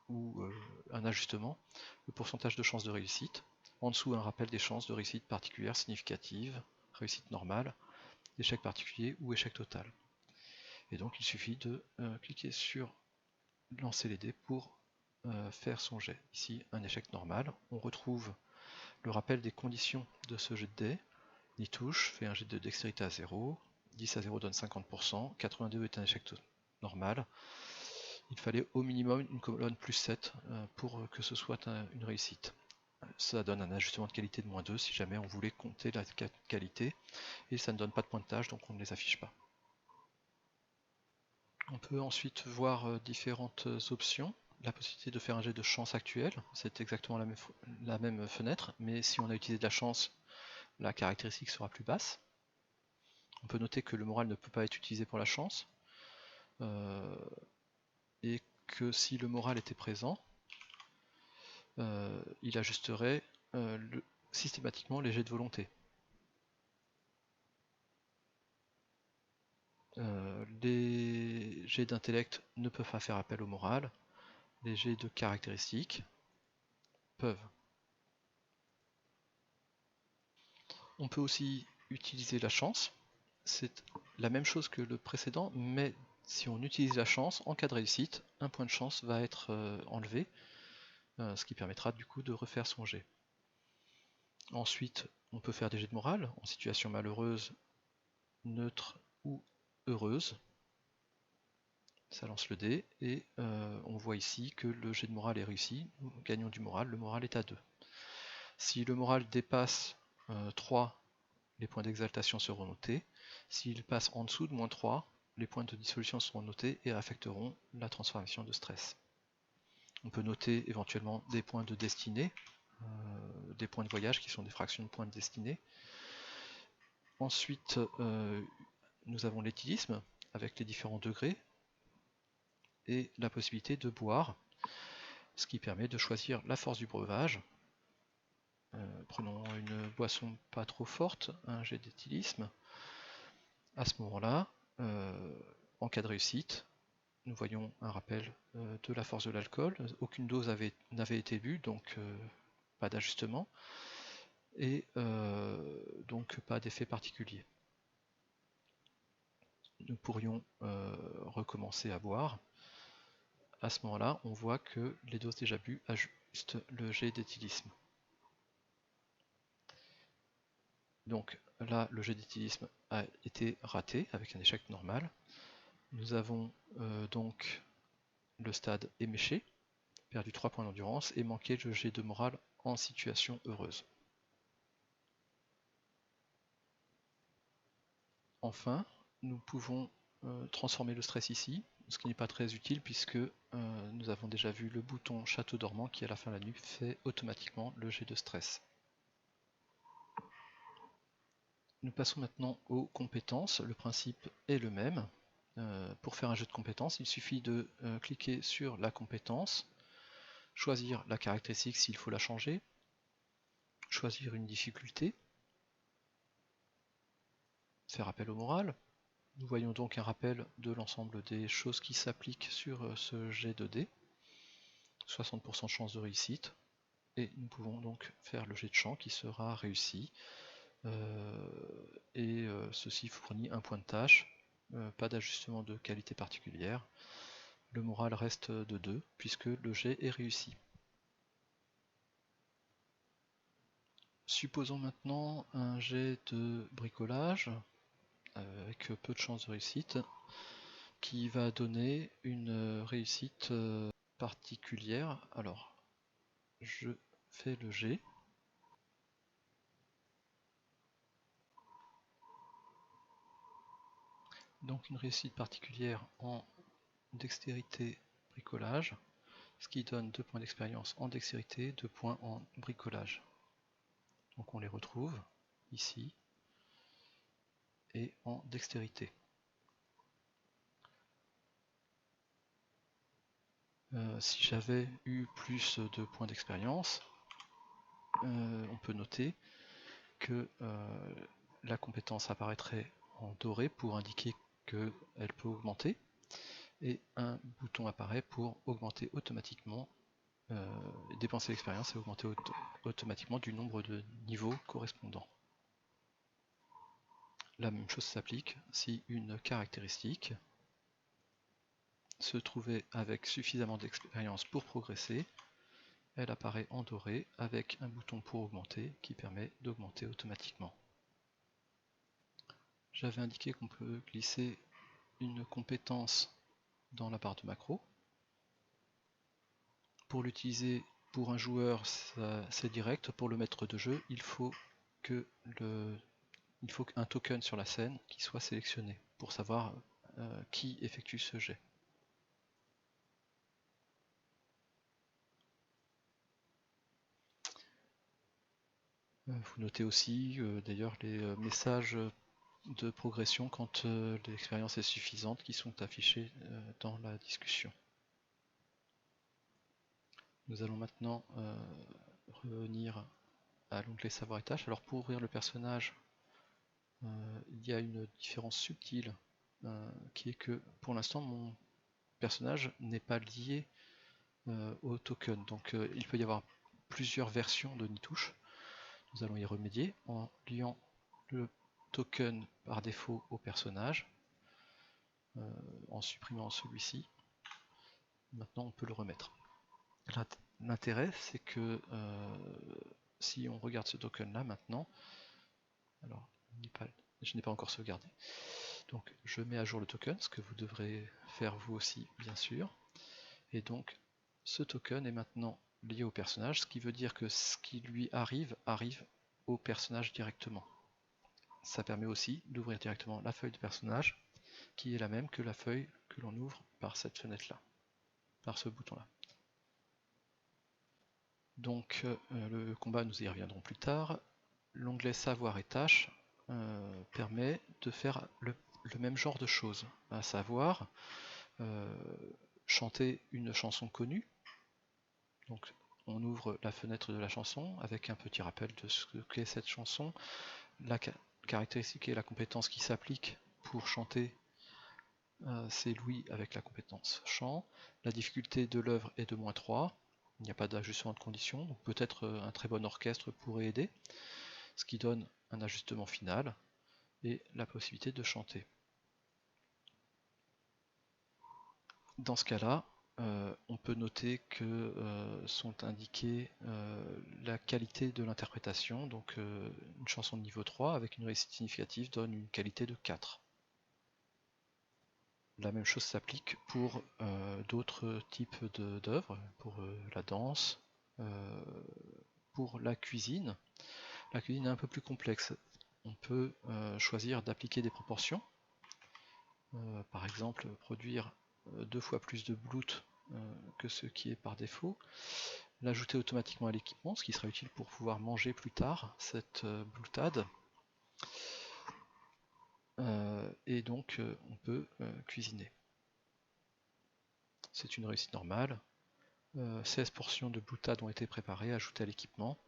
ou un ajustement, le pourcentage de chances de réussite. En dessous, un rappel des chances de réussite particulière significative, réussite normale, échec particulier ou échec total. Et donc il suffit de cliquer sur lancer les dés pour faire son jet. Ici, un échec normal. On retrouve le rappel des conditions de ce jet de dés. Il touche, fait un jet de dextérité à 0, 10 à 0 donne 50%, 82 est un échec normal. Il fallait au minimum une colonne plus 7 pour que ce soit une réussite. Ça donne un ajustement de qualité de -2 si jamais on voulait compter la qualité, et ça ne donne pas de pointage donc on ne les affiche pas. On peut ensuite voir différentes options. La possibilité de faire un jet de chance actuel, c'est exactement la même fenêtre, mais si on a utilisé de la chance, la caractéristique sera plus basse. On peut noter que le moral ne peut pas être utilisé pour la chance, et que si le moral était présent, il ajusterait systématiquement les jets de volonté. Les jets d'intellect ne peuvent pas faire appel au moral, les jets de caractéristiques peuvent. On peut aussi utiliser la chance, c'est la même chose que le précédent, mais si on utilise la chance, en cas de réussite, un point de chance va être enlevé, ce qui permettra du coup de refaire son jet. Ensuite, on peut faire des jets de morale en situation malheureuse, neutre ou heureuse. Ça lance le dé et on voit ici que le jet de morale est réussi, nous gagnons du moral, le moral est à 2. Si le moral dépasse 3, les points d'exaltation seront notés. S'il passe en dessous de -3, les points de dissolution seront notés et affecteront la transformation de stress. On peut noter éventuellement des points de destinée, des points de voyage qui sont des fractions de points de destinée. Ensuite, nous avons l'éthylisme avec les différents degrés et la possibilité de boire, ce qui permet de choisir la force du breuvage. Prenons une boisson pas trop forte, un jet d'éthylisme. À ce moment-là, en cas de réussite, nous voyons un rappel de la force de l'alcool. Aucune dose n'avait été bue, donc pas d'ajustement, et donc pas d'effet particulier. Nous pourrions recommencer à boire. À ce moment-là, on voit que les doses déjà bues ajustent le jet d'éthylisme. Donc là, le jet d'éthylisme a été raté avec un échec normal. Nous avons donc le stade éméché, perdu 3 points d'endurance et manqué le jet de morale en situation heureuse. Enfin, nous pouvons transformer le stress ici, ce qui n'est pas très utile puisque nous avons déjà vu le bouton château dormant qui à la fin de la nuit fait automatiquement le jet de stress. Nous passons maintenant aux compétences. Le principe est le même. Pour faire un jeu de compétences, il suffit de cliquer sur la compétence, choisir la caractéristique s'il faut la changer, choisir une difficulté, faire appel au moral. Nous voyons donc un rappel de l'ensemble des choses qui s'appliquent sur ce jet de dés. 60% de chance de réussite. Et nous pouvons donc faire le jet de chant qui sera réussi. Ceci fournit un point de tâche. Pas d'ajustement de qualité particulière. Le moral reste de 2 puisque le jet est réussi. Supposons maintenant un jet de bricolage avec peu de chances de réussite. qui va donner une réussite particulière. Alors, je fais le G. Donc une réussite particulière en dextérité bricolage, ce qui donne 2 points d'expérience en dextérité, 2 points en bricolage. Donc on les retrouve ici et en dextérité. Si j'avais eu plus de points d'expérience, on peut noter que la compétence apparaîtrait en doré pour indiquer qu'elle peut augmenter, et un bouton apparaît pour augmenter automatiquement, dépenser l'expérience et augmenter automatiquement du nombre de niveaux correspondants. La même chose s'applique si une caractéristique se trouvait avec suffisamment d'expérience pour progresser. Elle apparaît en doré avec un bouton pour augmenter qui permet d'augmenter automatiquement. J'avais indiqué qu'on peut glisser une compétence dans la barre de macro. Pour l'utiliser pour un joueur, c'est direct. Pour le maître de jeu, il faut qu'un token sur la scène qui soit sélectionné pour savoir qui effectue ce jet. Vous notez aussi d'ailleurs les messages de progression quand l'expérience est suffisante qui sont affichés dans la discussion. Nous allons maintenant revenir à l'onglet savoir et tâches. Alors pour ouvrir le personnage, il y a une différence subtile qui est que pour l'instant mon personnage n'est pas lié au token. Donc il peut y avoir plusieurs versions de Nitouche. Nous allons y remédier en liant le token par défaut au personnage, en supprimant celui-ci. Maintenant on peut le remettre. L'intérêt c'est que si on regarde ce token là maintenant, alors je n'ai pas encore sauvegardé, donc je mets à jour le token, ce que vous devrez faire vous aussi bien sûr, et donc ce token est maintenant lié au personnage, ce qui veut dire que ce qui lui arrive au personnage directement. Ça permet aussi d'ouvrir directement la feuille de personnage, qui est la même que la feuille que l'on ouvre par cette fenêtre là, par ce bouton là. Donc le combat, nous y reviendrons plus tard. L'onglet savoir et tâches permet de faire le même genre de choses, à savoir chanter une chanson connue. Donc on ouvre la fenêtre de la chanson avec un petit rappel de ce qu'est cette chanson, la caractéristique et la compétence qui s'applique pour chanter, c'est Louis avec la compétence chant. La difficulté de l'œuvre est de -3, il n'y a pas d'ajustement de conditions, donc peut-être un très bon orchestre pourrait aider, ce qui donne un ajustement final et la possibilité de chanter. Dans ce cas-là, on peut noter que sont indiquées la qualité de l'interprétation, donc une chanson de niveau 3 avec une réussite significative donne une qualité de 4. La même chose s'applique pour d'autres types d'œuvres, pour la danse, pour la cuisine. La cuisine est un peu plus complexe. On peut choisir d'appliquer des proportions. Par exemple, produire 2 fois plus de bloat que ce qui est par défaut. L'ajouter automatiquement à l'équipement, ce qui sera utile pour pouvoir manger plus tard cette bloutade. Et donc on peut cuisiner. C'est une réussite normale. 16 portions de bloutade ont été préparées, ajoutées à l'équipement.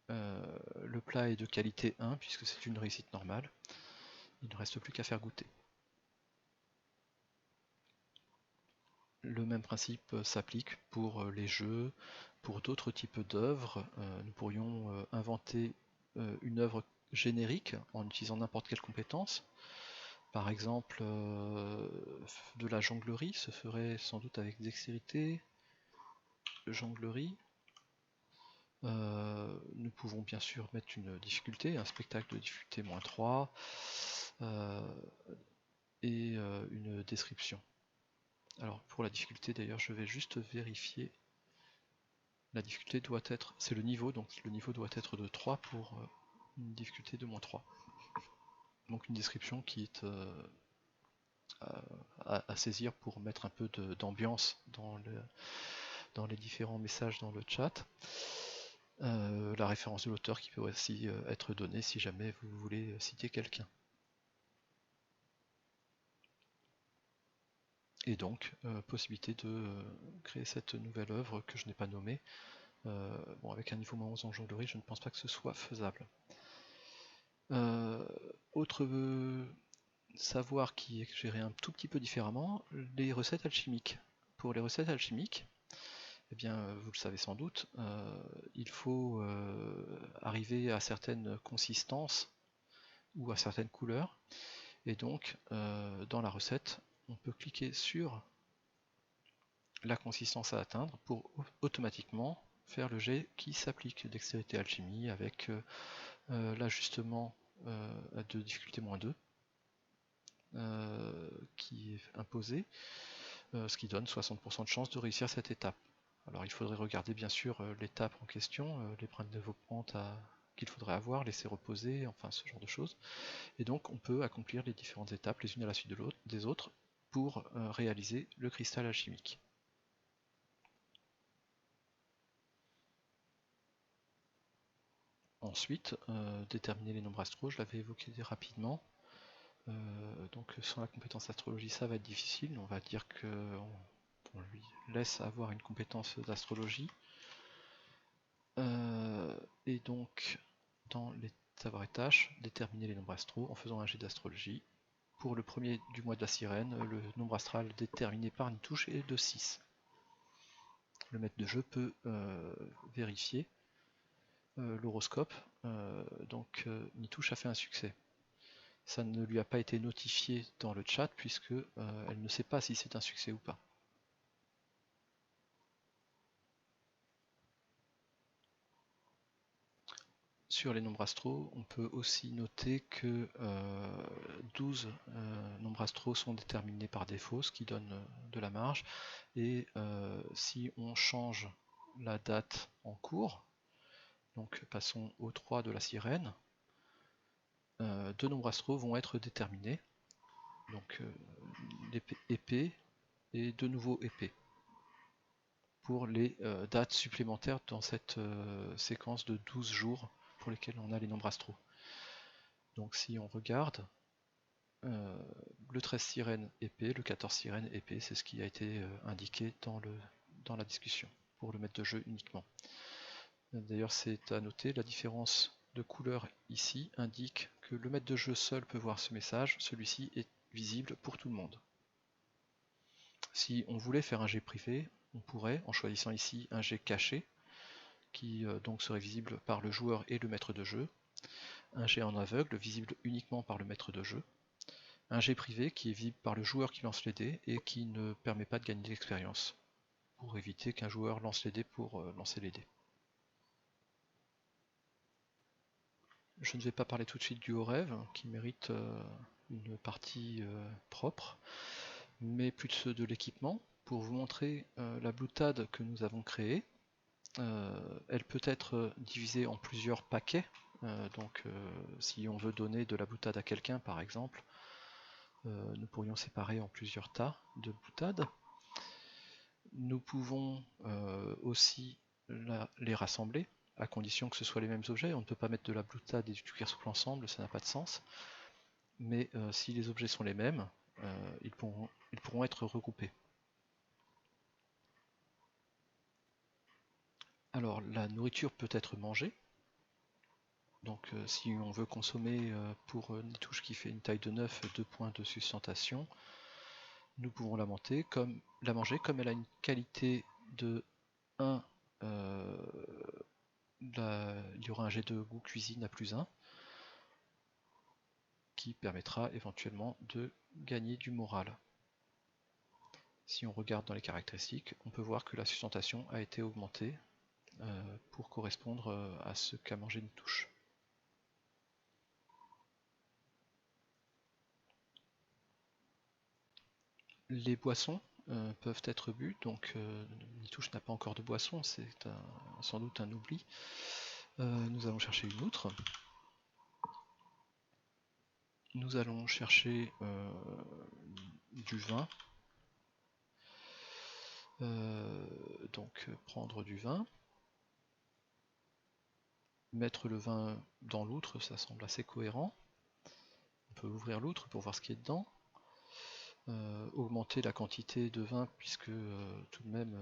Le plat est de qualité 1 puisque c'est une réussite normale. Il ne reste plus qu'à faire goûter. Le même principe s'applique pour les jeux, pour d'autres types d'œuvres. Nous pourrions inventer une œuvre générique en utilisant n'importe quelle compétence. Par exemple, de la jonglerie se ferait sans doute avec dextérité, jonglerie. Nous pouvons bien sûr mettre une difficulté, un spectacle de difficulté -3, et une description. Alors pour la difficulté d'ailleurs, je vais juste vérifier. La difficulté doit être, c'est le niveau, donc le niveau doit être de 3 pour une difficulté de -3. Donc une description qui est à saisir pour mettre un peu d'ambiance dans les différents messages dans le chat. La référence de l'auteur qui peut aussi être donnée si jamais vous voulez citer quelqu'un. Et donc, possibilité de créer cette nouvelle œuvre que je n'ai pas nommée. Bon, avec un niveau -11 en jonglerie, je ne pense pas que ce soit faisable. Autre savoir qui est géré un tout petit peu différemment, les recettes alchimiques. Pour les recettes alchimiques, eh bien, vous le savez sans doute, il faut arriver à certaines consistances ou à certaines couleurs, et donc dans la recette, on peut cliquer sur la consistance à atteindre pour automatiquement faire le jet qui s'applique, dextérité alchimie avec l'ajustement de difficulté -2 qui est imposé, ce qui donne 60% de chance de réussir cette étape. Alors il faudrait regarder bien sûr l'étape en question, les points de développement qu'il faudrait avoir, laisser reposer, enfin ce genre de choses. Et donc on peut accomplir les différentes étapes les unes à la suite des autres pour réaliser le cristal alchimique. Ensuite, déterminer les nombres astraux, je l'avais évoqué rapidement. Donc sans la compétence astrologie, ça va être difficile. On va dire qu'on lui laisse avoir une compétence d'astrologie. Et donc, dans les savoirs et tâches, déterminer les nombres astraux en faisant un jet d'astrologie. Pour le premier du mois de la sirène, le nombre astral déterminé par Nitouche est de 6. Le maître de jeu peut vérifier l'horoscope. Donc Nitouche a fait un succès. Ça ne lui a pas été notifié dans le chat puisque elle ne sait pas si c'est un succès ou pas. Sur les nombres astraux, on peut aussi noter que 12 nombres astraux sont déterminés par défaut, ce qui donne de la marge. Et si on change la date en cours, donc passons au 3 de la sirène, 2 nombres astraux vont être déterminés. Donc épée et de nouveau épée. Pour les dates supplémentaires dans cette séquence de 12 jours pour lesquels on a les nombres astraux. Donc si on regarde, le 13 sirène épée, le 14 sirène épée, c'est ce qui a été indiqué dans la discussion, pour le maître de jeu uniquement. D'ailleurs c'est à noter, la différence de couleur ici indique que le maître de jeu seul peut voir ce message, celui-ci est visible pour tout le monde. Si on voulait faire un jet privé, on pourrait, en choisissant ici un jet caché, qui donc serait visible par le joueur et le maître de jeu, un jet en aveugle, visible uniquement par le maître de jeu, un jet privé qui est visible par le joueur qui lance les dés et qui ne permet pas de gagner d'expérience, pour éviter qu'un joueur lance les dés pour lancer les dés. Je ne vais pas parler tout de suite du haut rêve, qui mérite une partie propre, mais plus de l'équipement, pour vous montrer la boutade que nous avons créée. Elle peut être divisée en plusieurs paquets, donc si on veut donner de la boutade à quelqu'un par exemple, nous pourrions séparer en plusieurs tas de boutades. Nous pouvons aussi les rassembler, à condition que ce soit les mêmes objets. On ne peut pas mettre de la boutade et du cuir souple ensemble, ça n'a pas de sens. Mais si les objets sont les mêmes, ils pourront être regroupés. Alors la nourriture peut être mangée. Donc si on veut consommer pour Nitouche qui fait une taille de 9, 2 points de sustentation, nous pouvons la manger comme elle a une qualité de 1, il y aura un jet de goût cuisine à +1 qui permettra éventuellement de gagner du moral. Si on regarde dans les caractéristiques, on peut voir que la sustentation a été augmentée pour correspondre à ce qu'a mangé Nitouche. Les boissons peuvent être bues, donc Nitouche n'a pas encore de boisson, c'est sans doute un oubli. Nous allons chercher une outre. Nous allons chercher du vin. Donc prendre du vin. Mettre le vin dans l'outre, ça semble assez cohérent. On peut ouvrir l'outre pour voir ce qu'il y a dedans. Augmenter la quantité de vin, puisque tout de même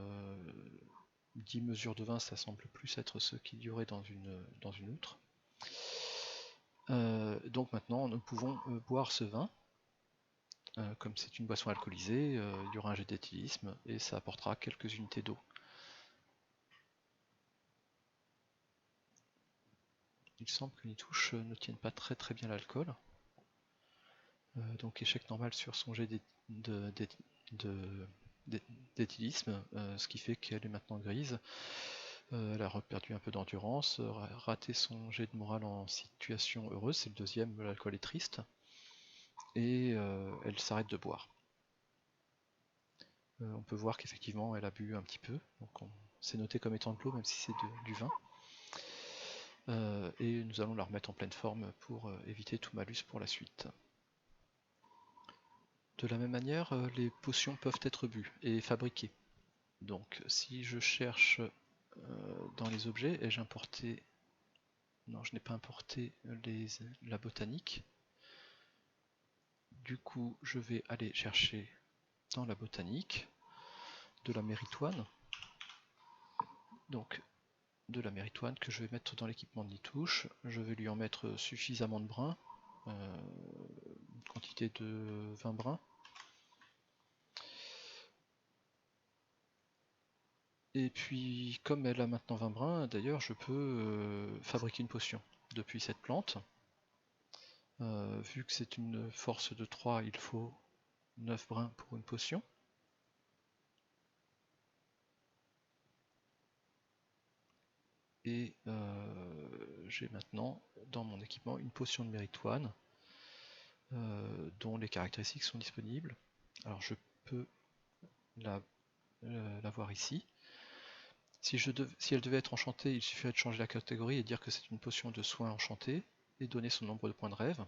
10 mesures de vin, ça semble plus être ce qu'il y aurait dans une outre. Donc maintenant, nous pouvons boire ce vin. Comme c'est une boisson alcoolisée, il y aura un jet d'éthylisme et ça apportera quelques unités d'eau. Il semble que Nitouche ne tienne pas très bien l'alcool. Donc échec normal sur son jet d'éthylisme, ce qui fait qu'elle est maintenant grise. Elle a perdu un peu d'endurance, raté son jet de morale en situation heureuse, c'est le deuxième, l'alcool est triste, et elle s'arrête de boire. On peut voir qu'effectivement elle a bu un petit peu, donc c'est noté comme étant de l'eau même si c'est du vin. Et nous allons la remettre en pleine forme pour éviter tout malus pour la suite. De la même manière, les potions peuvent être bues et fabriquées. Donc si je cherche dans les objets, ai-je importé... Non, je n'ai pas importé la botanique. Du coup, je vais aller chercher dans la botanique de la méritoine. Donc de la méritoine que je vais mettre dans l'équipement de Nitouche. Je vais lui en mettre suffisamment de brins, une quantité de 20 brins. Et puis, comme elle a maintenant 20 brins, d'ailleurs, je peux fabriquer une potion depuis cette plante. Vu que c'est une force de 3, il faut 9 brins pour une potion. Et j'ai maintenant dans mon équipement une potion de méritoine dont les caractéristiques sont disponibles. Alors je peux la voir ici. Si elle devait être enchantée, il suffirait de changer la catégorie et dire que c'est une potion de soin enchantée et donner son nombre de points de rêve.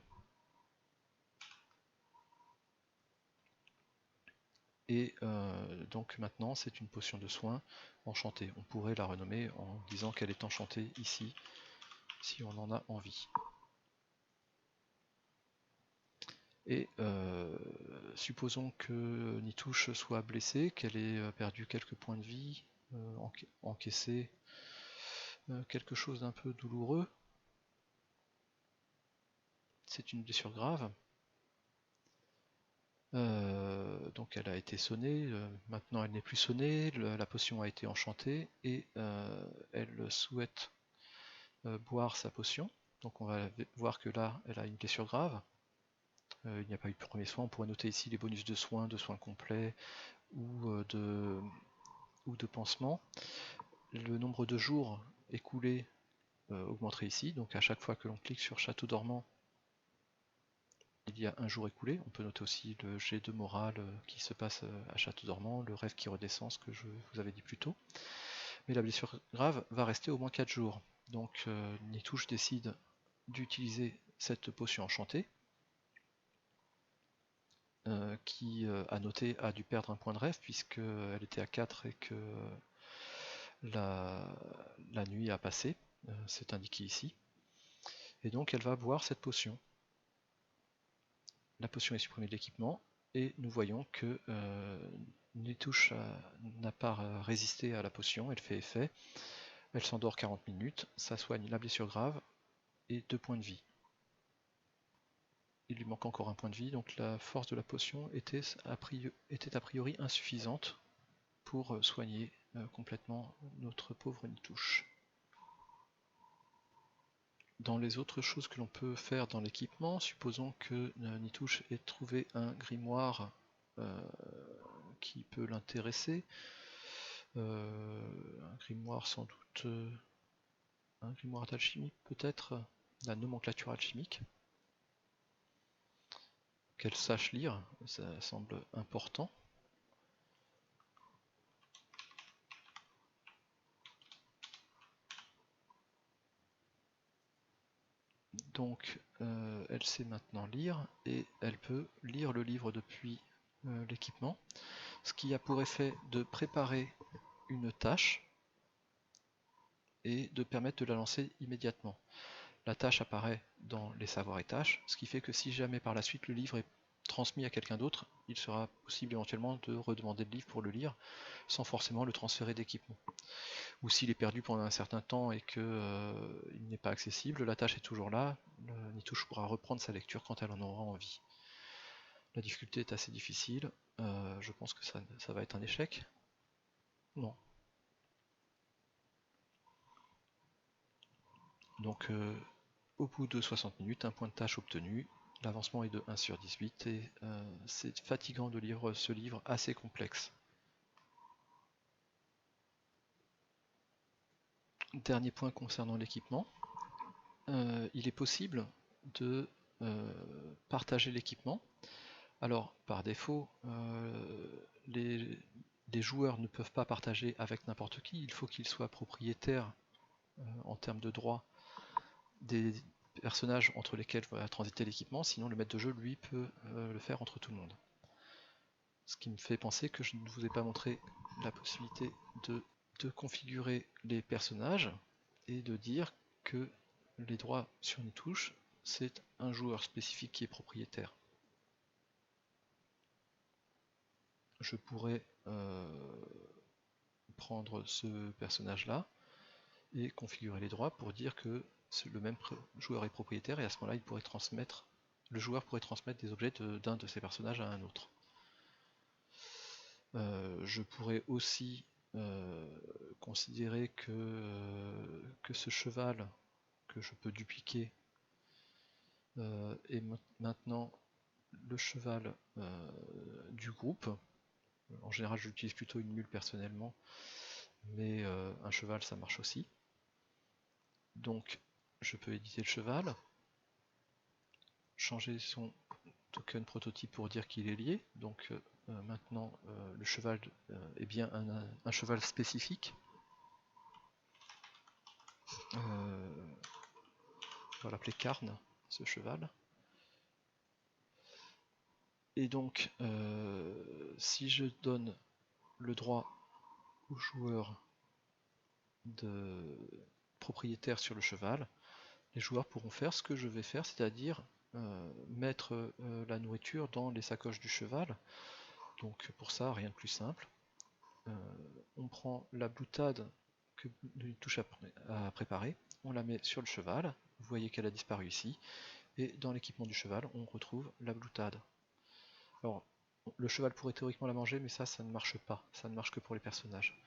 Et donc maintenant c'est une potion de soin enchantée. On pourrait la renommer en disant qu'elle est enchantée ici, si on en a envie. Et supposons que Nitouche soit blessée, qu'elle ait perdu quelques points de vie, encaissé quelque chose d'un peu douloureux. C'est une blessure grave. Donc elle a été sonnée, maintenant elle n'est plus sonnée, la potion a été enchantée et elle souhaite boire sa potion. Donc on va voir que là elle a une blessure grave. Il n'y a pas eu de premier soin, on pourrait noter ici les bonus de soins complets ou de pansement. Le nombre de jours écoulés augmenterait ici, donc à chaque fois que l'on clique sur Château dormant, il y a un jour écoulé. On peut noter aussi le jet de morale qui se passe à Château dormant, le rêve qui redescend, ce que je vous avais dit plus tôt. Mais la blessure grave va rester au moins 4 jours. Donc Nitouche décide d'utiliser cette potion enchantée, qui à noter a dû perdre un point de rêve puisqu'elle était à 4 et que la nuit a passé, c'est indiqué ici. Et donc elle va boire cette potion. La potion est supprimée de l'équipement et nous voyons que Nitouche n'a pas résisté à la potion, elle fait effet, elle s'endort 40 minutes, ça soigne la blessure grave et 2 points de vie. Il lui manque encore un point de vie, donc la force de la potion était a priori insuffisante pour soigner complètement notre pauvre Nitouche. Dans les autres choses que l'on peut faire dans l'équipement, supposons que Nitouche ait trouvé un grimoire qui peut l'intéresser. Un grimoire sans doute, un grimoire d'alchimie peut-être, la nomenclature alchimique. Qu'elle sache lire, ça semble important. Donc elle sait maintenant lire et elle peut lire le livre depuis l'équipement, ce qui a pour effet de préparer une tâche et de permettre de la lancer immédiatement. La tâche apparaît dans les savoirs et tâches, ce qui fait que si jamais par la suite le livre est transmis à quelqu'un d'autre, il sera possible éventuellement de redemander le livre pour le lire sans forcément le transférer d'équipement. Ou s'il est perdu pendant un certain temps et qu'il n'est pas accessible, la tâche est toujours là, Nitouche pourra reprendre sa lecture quand elle en aura envie. La difficulté est assez difficile, je pense que ça va être un échec. Non. Donc au bout de 60 minutes, un point de tâche obtenu, l'avancement est de 1 sur 18 et c'est fatigant de lire ce livre assez complexe. Dernier point concernant l'équipement, il est possible de partager l'équipement. Alors par défaut, les joueurs ne peuvent pas partager avec n'importe qui, il faut qu'ils soient propriétaires en termes de droit des personnages entre lesquels va transiter l'équipement, sinon le maître de jeu lui peut le faire entre tout le monde. Ce qui me fait penser que je ne vous ai pas montré la possibilité de configurer les personnages et de dire que les droits sur Nitouche, c'est un joueur spécifique qui est propriétaire. Je pourrais prendre ce personnage là et configurer les droits pour dire que le même joueur est propriétaire et à ce moment là le joueur pourrait transmettre des objets d'un de ces personnages à un autre. Je pourrais aussi considérer que ce cheval que je peux dupliquer est maintenant le cheval du groupe. En général j'utilise plutôt une mule personnellement, mais un cheval ça marche aussi. Donc je peux éditer le cheval, changer son token prototype pour dire qu'il est lié, donc maintenant le cheval est bien un cheval spécifique. On va l'appeler Karn, ce cheval. Et donc si je donne le droit au joueur de propriétaire sur le cheval, les joueurs pourront faire ce que je vais faire, c'est-à-dire mettre la nourriture dans les sacoches du cheval. Donc pour ça, rien de plus simple. On prend la boutade que Nitouche a préparée, on la met sur le cheval, vous voyez qu'elle a disparu ici, et dans l'équipement du cheval, on retrouve la boutade. Alors, le cheval pourrait théoriquement la manger, mais ça ne marche pas, ça ne marche que pour les personnages.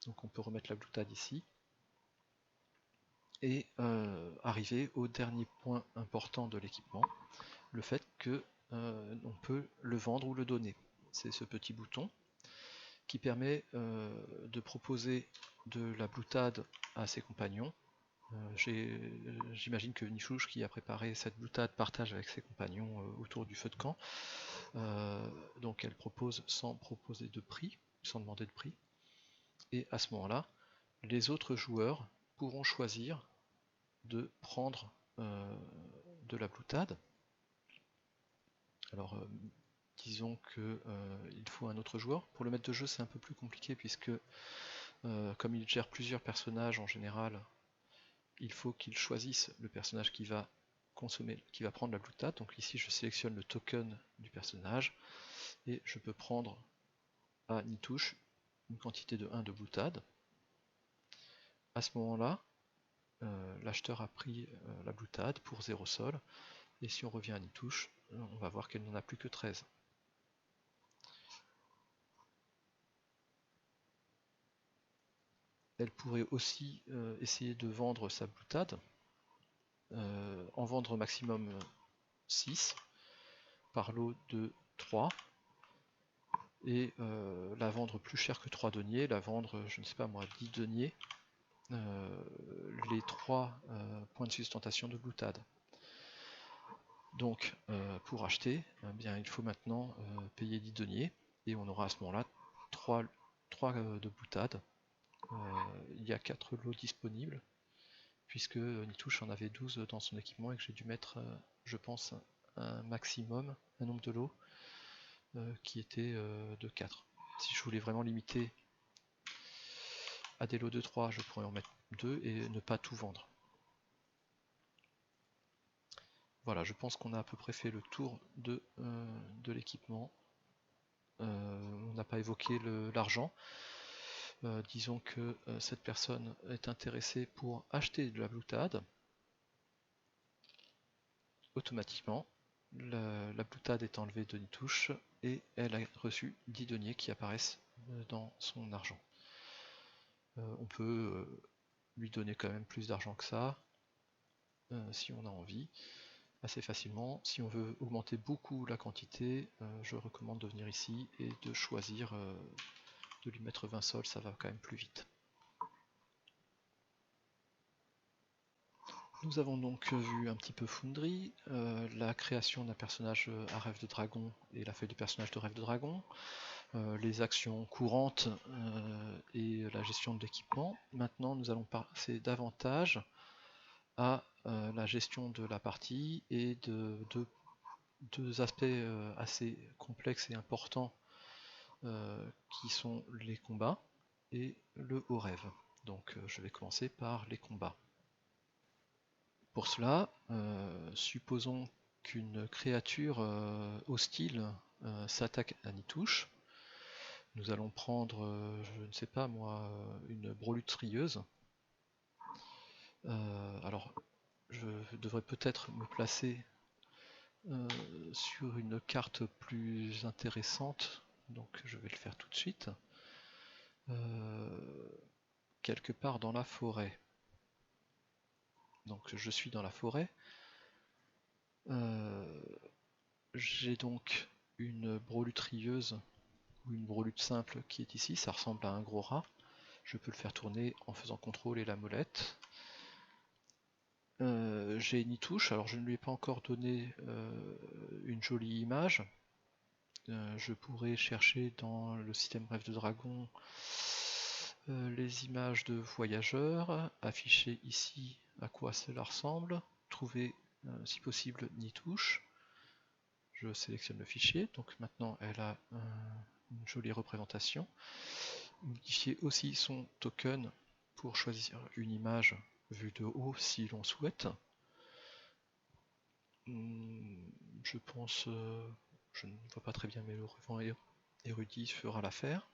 Donc on peut remettre la boutade ici, et arriver au dernier point important de l'équipement, le fait que on peut le vendre ou le donner. C'est ce petit bouton qui permet de proposer de la boutade à ses compagnons. J'imagine que Nitouche qui a préparé cette boutade partage avec ses compagnons autour du feu de camp. Donc elle propose sans proposer de prix, sans demander de prix. Et à ce moment-là, les autres joueurs pourront choisir de prendre de la boutade. Alors disons que il faut un autre joueur. Pour le maître de jeu c'est un peu plus compliqué puisque comme il gère plusieurs personnages en général, il faut qu'il choisisse le personnage qui va consommer, qui va prendre la boutade. Donc ici je sélectionne le token du personnage et je peux prendre à Nitouche une quantité de 1 de boutade. À ce moment-là, l'acheteur a pris la boutade pour 0 sol, et si on revient à Nitouche, on va voir qu'elle n'en a plus que 13. Elle pourrait aussi essayer de vendre sa boutade, en vendre maximum 6 par lot de 3, et la vendre plus cher que 3 deniers, la vendre, je ne sais pas moi, 10 deniers, les 3 points de sustentation de boutade. Donc pour acheter, eh bien, il faut maintenant payer 10 deniers, et on aura à ce moment-là 3 de boutade. Il y a 4 lots disponibles, puisque Nitouche en avait 12 dans son équipement et que j'ai dû mettre, je pense, un maximum, un nombre de lots qui était de 4. Si je voulais vraiment limiter à des lots de 3, je pourrais en mettre 2 et ne pas tout vendre. Voilà, je pense qu'on a à peu près fait le tour de l'équipement. On n'a pas évoqué l'argent. Disons que cette personne est intéressée pour acheter de la boutade. Automatiquement, la boutade est enlevée de Nitouche et elle a reçu 10 deniers qui apparaissent dans son argent. On peut lui donner quand même plus d'argent que ça, si on a envie, assez facilement. Si on veut augmenter beaucoup la quantité, je recommande de venir ici et de choisir de lui mettre 20 sols, ça va quand même plus vite. Nous avons donc vu un petit peu Foundry, la création d'un personnage à rêve de dragon et la feuille de personnage de rêve de dragon, les actions courantes et la gestion de l'équipement. Maintenant nous allons passer davantage à la gestion de la partie et de deux aspects assez complexes et importants qui sont les combats et le haut rêve. Donc je vais commencer par les combats. Pour cela, supposons qu'une créature hostile s'attaque à Nitouche. Nous allons prendre, je ne sais pas moi, une brolutrieuse. Alors, je devrais peut-être me placer sur une carte plus intéressante, donc je vais le faire tout de suite. Quelque part dans la forêt. Donc je suis dans la forêt. J'ai donc une brolutrieuse ou une brolute simple qui est ici, ça ressemble à un gros rat. Je peux le faire tourner en faisant CTRL et la molette. J'ai Nitouche, alors je ne lui ai pas encore donné une jolie image. Je pourrais chercher dans le système Rêve de Dragon les images de voyageurs, afficher ici à quoi cela ressemble, trouver si possible Nitouche. Je sélectionne le fichier, donc maintenant elle a une jolie représentation. Modifier aussi son token pour choisir une image vue de haut si l'on souhaite. Je pense, je ne vois pas très bien, mais le ruban érudit fera l'affaire.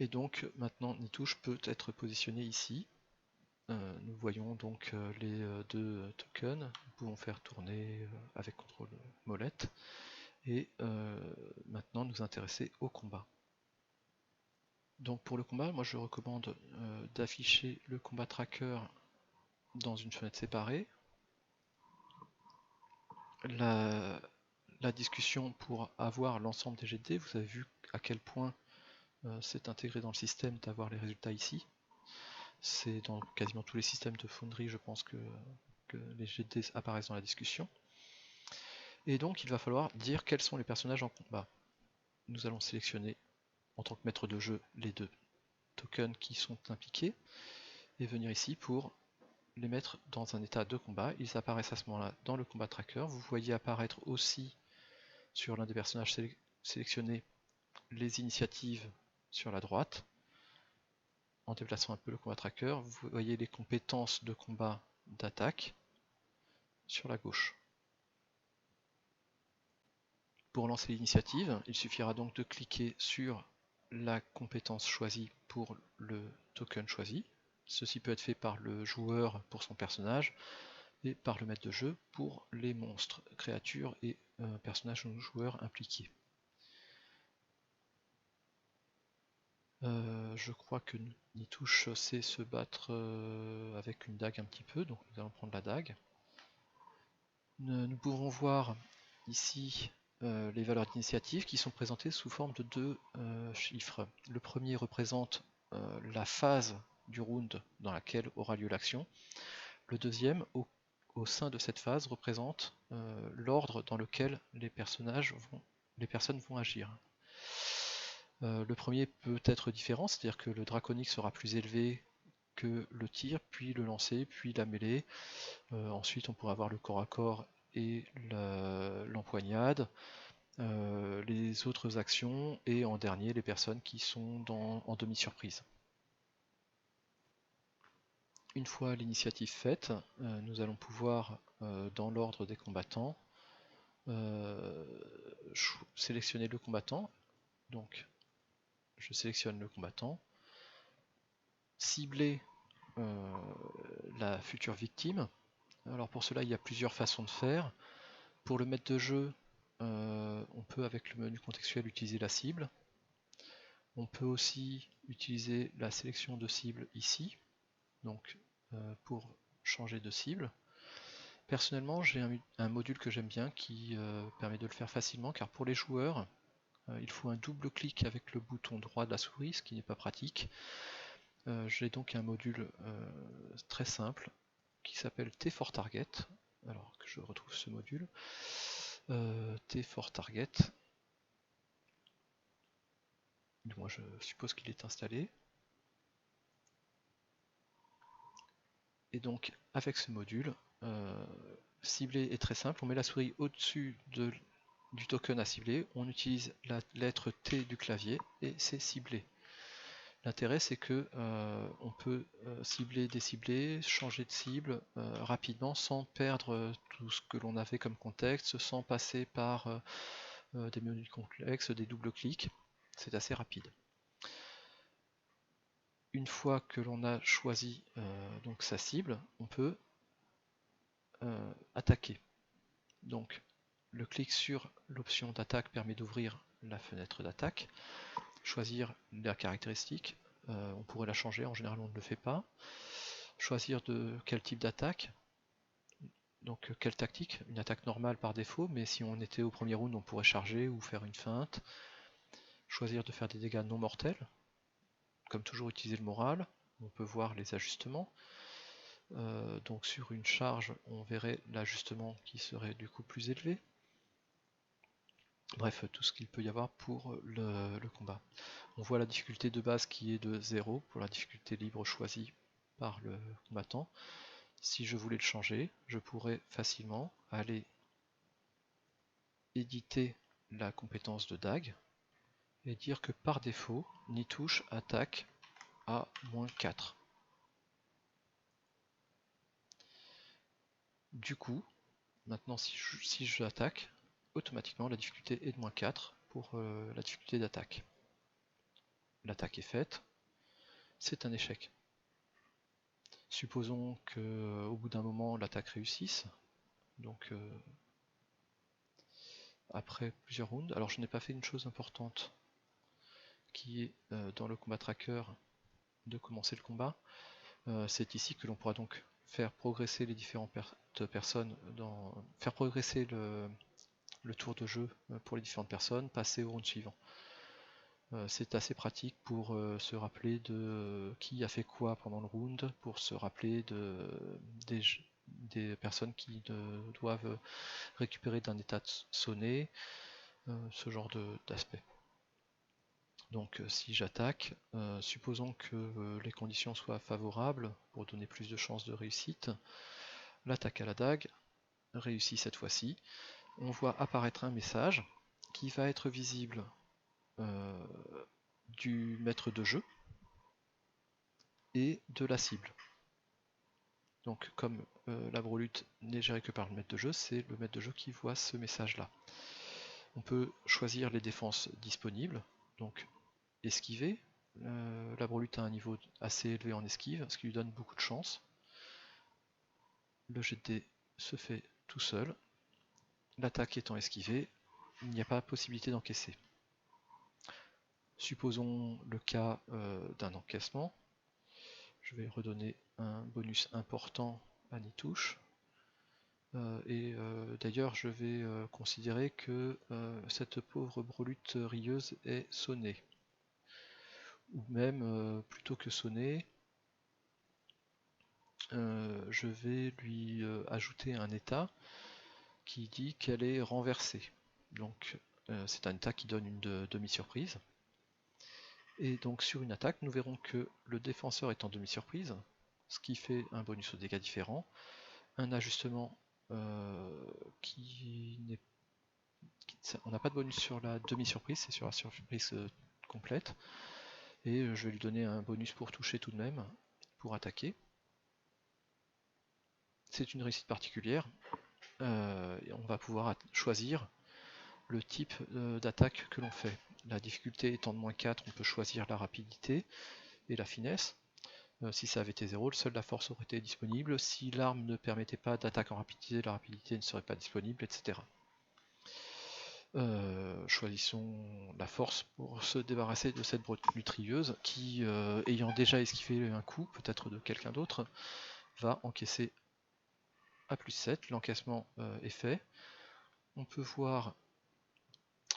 Et donc maintenant Nitouche peut être positionné ici. Nous voyons donc les deux tokens. Nous pouvons faire tourner avec CTRL molette. Et maintenant nous intéresser au combat. Donc pour le combat, moi je recommande d'afficher le combat tracker dans une fenêtre séparée. La discussion pour avoir l'ensemble des GD, vous avez vu à quel point c'est intégré dans le système d'avoir les résultats ici. C'est dans quasiment tous les systèmes de Foundry, je pense que les GD apparaissent dans la discussion. Et donc il va falloir dire quels sont les personnages en combat. Nous allons sélectionner en tant que maître de jeu les deux tokens qui sont impliqués et venir ici pour les mettre dans un état de combat. Ils apparaissent à ce moment-là dans le combat tracker. Vous voyez apparaître aussi sur l'un des personnages sélectionnés les initiatives sur la droite. En déplaçant un peu le combat tracker, vous voyez les compétences de combat d'attaque sur la gauche. Pour lancer l'initiative, il suffira donc de cliquer sur la compétence choisie pour le token choisi. Ceci peut être fait par le joueur pour son personnage et par le maître de jeu pour les monstres, créatures et personnages ou joueurs impliqués. Je crois que Nitouche sait se battre avec une dague un petit peu, donc nous allons prendre la dague. Nous pouvons voir ici les valeurs d'initiative qui sont présentées sous forme de deux chiffres. Le premier représente la phase du round dans laquelle aura lieu l'action. Le deuxième, au sein de cette phase, représente l'ordre dans lequel les personnes vont agir. Le premier peut être différent, c'est-à-dire que le draconique sera plus élevé que le tir, puis le lancer, puis la mêlée. Ensuite, on pourrait avoir le corps à corps et l'empoignade, les autres actions, et en dernier, les personnes qui sont en demi-surprise. Une fois l'initiative faite, nous allons pouvoir, dans l'ordre des combattants, sélectionner le combattant. Donc, je sélectionne le combattant, cibler la future victime. Alors pour cela, il y a plusieurs façons de faire. Pour le maître de jeu, on peut avec le menu contextuel utiliser la cible. On peut aussi utiliser la sélection de cible ici, donc pour changer de cible. Personnellement, j'ai un module que j'aime bien qui permet de le faire facilement, car pour les joueurs, il faut un double clic avec le bouton droit de la souris, ce qui n'est pas pratique. J'ai donc un module très simple qui s'appelle T4Target. Alors que je retrouve ce module. T4Target. Moi je suppose qu'il est installé. Et donc avec ce module, cibler est très simple. On met la souris au-dessus du token à cibler. On utilise la lettre T du clavier et c'est ciblé. L'intérêt c'est que on peut cibler, décibler, changer de cible rapidement sans perdre tout ce que l'on avait comme contexte, sans passer par des menus complexes, des doubles clics. C'est assez rapide. Une fois que l'on a choisi donc sa cible, on peut attaquer. Donc le clic sur l'option d'attaque permet d'ouvrir la fenêtre d'attaque, choisir la caractéristique. On pourrait la changer, en général on ne le fait pas. Choisir de quel type d'attaque, donc quelle tactique, une attaque normale par défaut, mais si on était au premier round on pourrait charger ou faire une feinte. Choisir de faire des dégâts non mortels, comme toujours utiliser le moral, on peut voir les ajustements. Donc sur une charge on verrait l'ajustement qui serait du coup plus élevé. Bref, tout ce qu'il peut y avoir pour le combat. On voit la difficulté de base qui est de 0 pour la difficulté libre choisie par le combattant. Si je voulais le changer, je pourrais facilement aller éditer la compétence de DAG et dire que par défaut, Nitouche attaque à -4. Du coup, maintenant si je attaque, automatiquement la difficulté est de -4 pour la difficulté d'attaque. L'attaque est faite, c'est un échec. Supposons qu'au bout d'un moment l'attaque réussisse, donc après plusieurs rounds. Alors je n'ai pas fait une chose importante qui est dans le combat tracker de commencer le combat. C'est ici que l'on pourra donc faire progresser les différentes personnes, faire progresser le tour de jeu pour les différentes personnes, passer au round suivant. C'est assez pratique pour se rappeler de qui a fait quoi pendant le round, pour se rappeler des personnes qui doivent récupérer d'un état sonné, ce genre d'aspect. Donc si j'attaque, supposons que les conditions soient favorables pour donner plus de chances de réussite, l'attaque à la dague réussit cette fois-ci. On voit apparaître un message qui va être visible du maître de jeu et de la cible. Donc comme la brelute n'est gérée que par le maître de jeu, c'est le maître de jeu qui voit ce message-là. On peut choisir les défenses disponibles, donc esquiver. La brelute a un niveau assez élevé en esquive, ce qui lui donne beaucoup de chance. Le jet de dés se fait tout seul. L'attaque étant esquivée, il n'y a pas possibilité d'encaisser. Supposons le cas d'un encaissement. Je vais redonner un bonus important à Nitouche. D'ailleurs, je vais considérer que cette pauvre brelute rieuse est sonnée. Ou même, plutôt que sonnée, je vais lui ajouter un état qui dit qu'elle est renversée. Donc c'est un état qui donne une demi-surprise. Et donc sur une attaque, nous verrons que le défenseur est en demi-surprise, ce qui fait un bonus aux dégâts différents, un ajustement qui n'est... On n'a pas de bonus sur la demi-surprise, c'est sur la surprise complète, et je vais lui donner un bonus pour toucher tout de même, pour attaquer. C'est une réussite particulière, et on va pouvoir choisir le type d'attaque que l'on fait. La difficulté étant de -4, on peut choisir la rapidité et la finesse. Si ça avait été 0, seule la force aurait été disponible. Si l'arme ne permettait pas d'attaque en rapidité, la rapidité ne serait pas disponible, etc. Choisissons la force pour se débarrasser de cette mitrailleuse qui, ayant déjà esquivé un coup, peut-être de quelqu'un d'autre, va encaisser à +7. L'encaissement est fait. On peut voir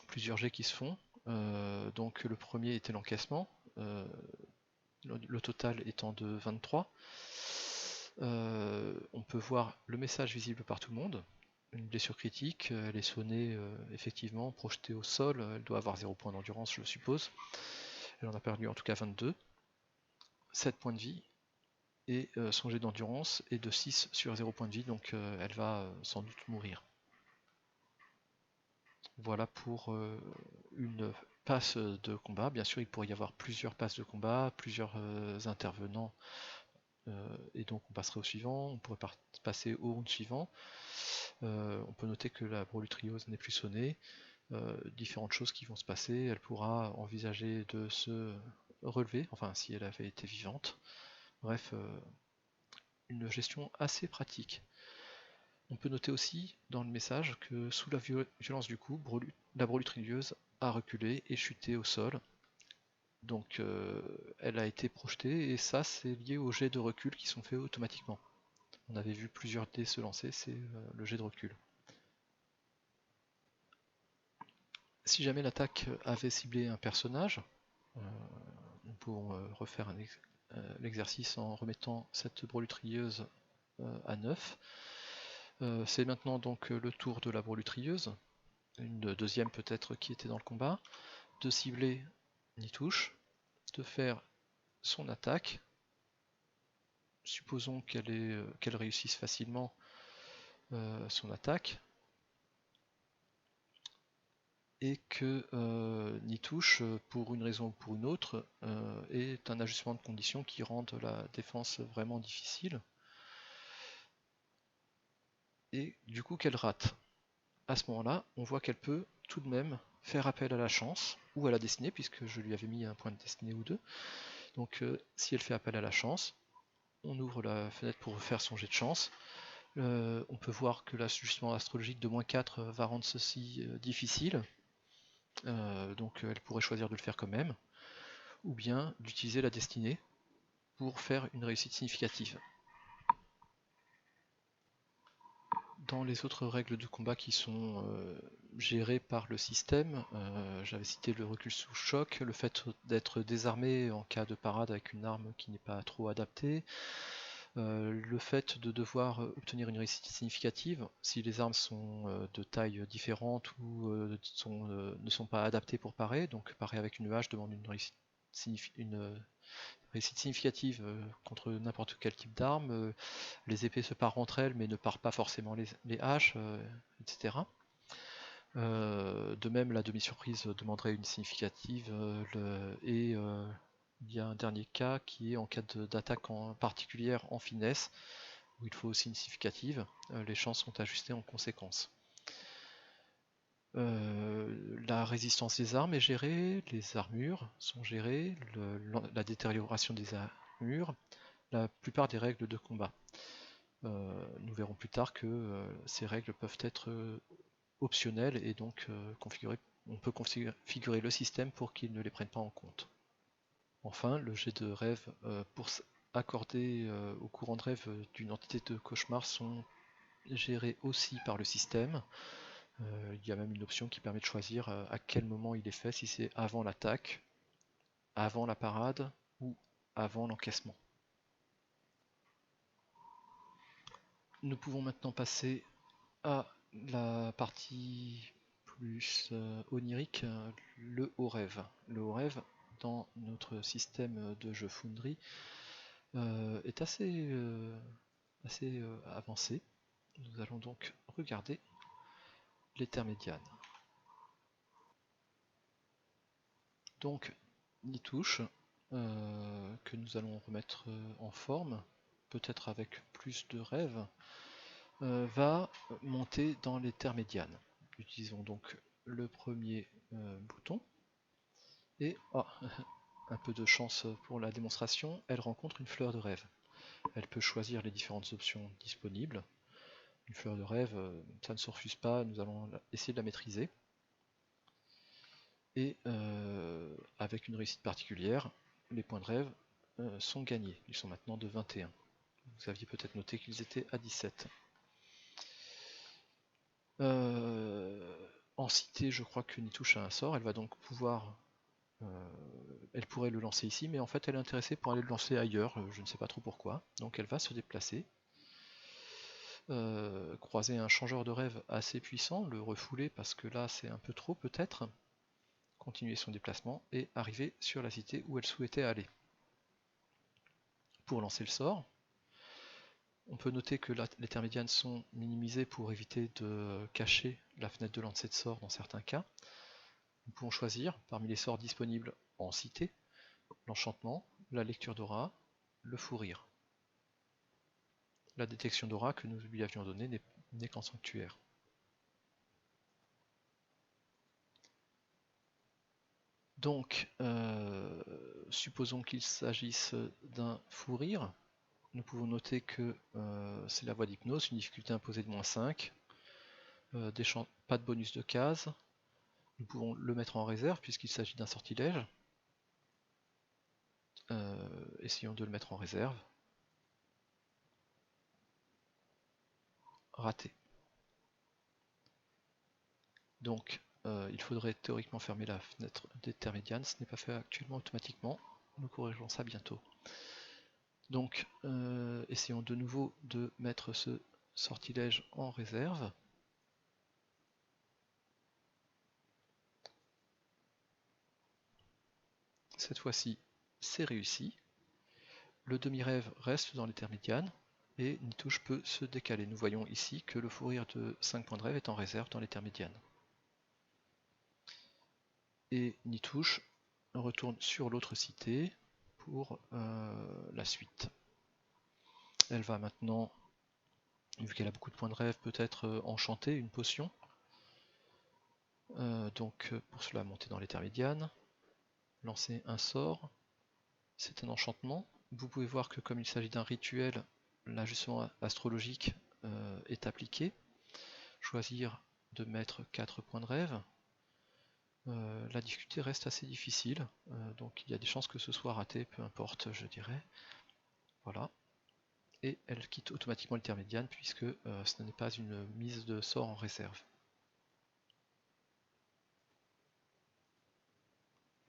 plusieurs jets qui se font. Donc le premier était l'encaissement, le total étant de 23. On peut voir le message visible par tout le monde. Une blessure critique, elle est sonnée effectivement, projetée au sol, elle doit avoir 0 points d'endurance je suppose. Elle en a perdu en tout cas 22. 7 points de vie, et son jet d'endurance est de 6 sur 0 points de vie, donc elle va sans doute mourir. Voilà pour une passe de combat. Bien sûr, il pourrait y avoir plusieurs passes de combat, plusieurs intervenants, et donc on passerait au suivant. On pourrait passer au round suivant. On peut noter que la brolutriose n'est plus sonnée. Différentes choses qui vont se passer. Elle pourra envisager de se relever, enfin si elle avait été vivante. Bref, une gestion assez pratique. On peut noter aussi dans le message que sous la violence du coup, la brolutrieuse a reculé et chuté au sol. Donc elle a été projetée, et ça c'est lié aux jets de recul qui sont faits automatiquement. On avait vu plusieurs dés se lancer, c'est le jet de recul. Si jamais l'attaque avait ciblé un personnage, nous pouvons refaire l'exercice en remettant cette brolutrieuse à 9. C'est maintenant donc le tour de la brolutrieuse, une deuxième peut-être qui était dans le combat, de cibler Nitouche, de faire son attaque. Supposons qu'elle réussisse facilement son attaque, et que Nitouche, pour une raison ou pour une autre, est un ajustement de conditions qui rend la défense vraiment difficile, et du coup qu'elle rate. À ce moment-là, on voit qu'elle peut tout de même faire appel à la chance, ou à la destinée, puisque je lui avais mis un point de destinée ou deux. Donc si elle fait appel à la chance, on ouvre la fenêtre pour faire son jet de chance. On peut voir que l'ajustement astrologique de -4 va rendre ceci difficile, donc elle pourrait choisir de le faire quand même, ou bien d'utiliser la destinée pour faire une réussite significative. Dans les autres règles de combat qui sont gérées par le système, j'avais cité le recul sous choc, le fait d'être désarmé en cas de parade avec une arme qui n'est pas trop adaptée, le fait de devoir obtenir une réussite significative si les armes sont de taille différente ou ne sont pas adaptées pour parer. Donc parer avec une hache demande une réussite significative contre n'importe quel type d'arme. Les épées se parent entre elles mais ne parent pas forcément les haches, etc. De même, la demi-surprise demanderait une significative, et il y a un dernier cas qui est en cas d'attaque particulière en finesse, où il faut aussi une significative. Les chances sont ajustées en conséquence. La résistance des armes est gérée, les armures sont gérées, la détérioration des armures, la plupart des règles de combat. Nous verrons plus tard que ces règles peuvent être optionnelles, et donc on peut configurer le système pour qu'il ne les prenne pas en compte. Enfin, le jet de rêve pour accorder au courant de rêve d'une entité de cauchemar sont gérés aussi par le système. Il y a même une option qui permet de choisir à quel moment il est fait, si c'est avant l'attaque, avant la parade ou avant l'encaissement. Nous pouvons maintenant passer à la partie plus onirique, le haut rêve. Le haut rêve dans notre système de jeu Foundry est assez avancé. Nous allons donc regarder les terres médianes. Donc Nitouche, que nous allons remettre en forme, peut-être avec plus de rêves, va monter dans les terres médianes. Utilisons donc le premier bouton, et un peu de chance pour la démonstration, elle rencontre une fleur de rêve. Elle peut choisir les différentes options disponibles. Une fleur de rêve, ça ne se refuse pas, nous allons essayer de la maîtriser. Et avec une réussite particulière, les points de rêve sont gagnés. Ils sont maintenant de 21. Vous aviez peut-être noté qu'ils étaient à 17. En cité, je crois que Nitouche a un sort. Elle va donc pouvoir... elle pourrait le lancer ici, mais en fait elle est intéressée pour aller le lancer ailleurs. Je ne sais pas trop pourquoi. Donc elle va se déplacer. Croiser un changeur de rêve assez puissant, le refouler parce que là c'est un peu trop peut-être. Continuer son déplacement et arriver sur la cité où elle souhaitait aller. Pour lancer le sort, on peut noter que les terres médianes sont minimisées pour éviter de cacher la fenêtre de lancer de sort dans certains cas. Nous pouvons choisir parmi les sorts disponibles en cité, l'enchantement, la lecture d'aura, le fou rire. La détection d'aura que nous lui avions donnée n'est qu'en sanctuaire. Donc, supposons qu'il s'agisse d'un fou rire. Nous pouvons noter que c'est la voie d'hypnose, une difficulté imposée de -5, pas de bonus de case. Nous pouvons le mettre en réserve puisqu'il s'agit d'un sortilège. Essayons de le mettre en réserve. Raté. Donc il faudrait théoriquement fermer la fenêtre des terres médianes, ce n'est pas fait actuellement automatiquement. Nous corrigerons ça bientôt. Donc essayons de nouveau de mettre ce sortilège en réserve. Cette fois-ci, c'est réussi. Le demi-rêve reste dans les terres médianes et Nitouche peut se décaler. Nous voyons ici que le fou rire de 5 points de rêve est en réserve dans les terres médianes. Et Nitouche retourne sur l'autre cité pour la suite. Elle va maintenant, vu qu'elle a beaucoup de points de rêve, peut-être enchanter une potion. Donc pour cela, monter dans les terres médianes, lancer un sort. C'est un enchantement. Vous pouvez voir que comme il s'agit d'un rituel, l'ajustement astrologique est appliqué. Choisir de mettre 4 points de rêve. La difficulté reste assez difficile, donc il y a des chances que ce soit raté, peu importe, je dirais. Voilà. Et elle quitte automatiquement les terres médianes puisque ce n'est pas une mise de sort en réserve.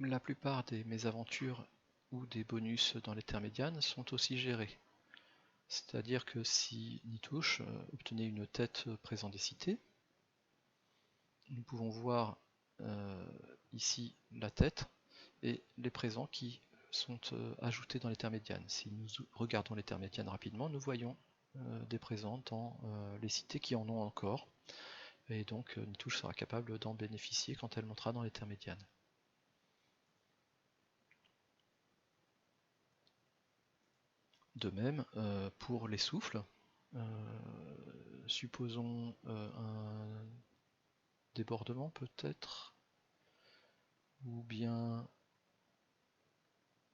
La plupart des mésaventures ou des bonus dans les terres médianes sont aussi gérés. C'est-à-dire que si Nitouche obtenait une tête présent des cités, nous pouvons voir ici la tête et les présents qui sont ajoutés dans les terres médianes. Si nous regardons les terres médianes rapidement, nous voyons des présents dans les cités qui en ont encore, et donc Nitouche sera capable d'en bénéficier quand elle montera dans les terres médianes. De même, pour les souffles, supposons un débordement peut-être, ou bien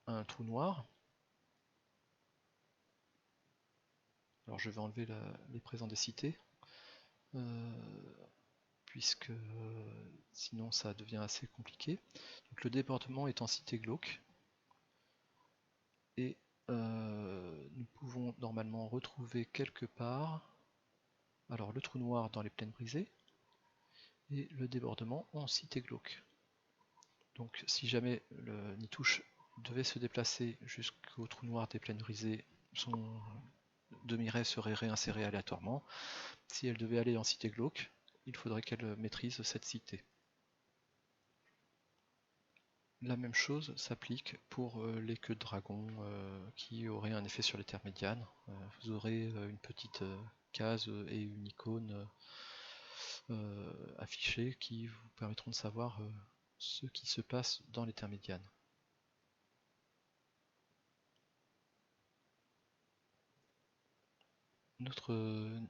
un trou noir. Alors je vais enlever les présents des cités, puisque sinon ça devient assez compliqué. Donc le débordement est en cité glauque, et nous pouvons normalement retrouver quelque part alors le trou noir dans les plaines brisées, et le débordement en cité glauque. Donc si jamais le Nitouche devait se déplacer jusqu'au trou noir des plaines brisées, son demi-rêve serait réinséré aléatoirement. Si elle devait aller en cité glauque, il faudrait qu'elle maîtrise cette cité. La même chose s'applique pour les queues de dragon qui auraient un effet sur les terres médianes. Vous aurez une petite case et une icône affichées qui vous permettront de savoir ce qui se passe dans les terres médianes. Notre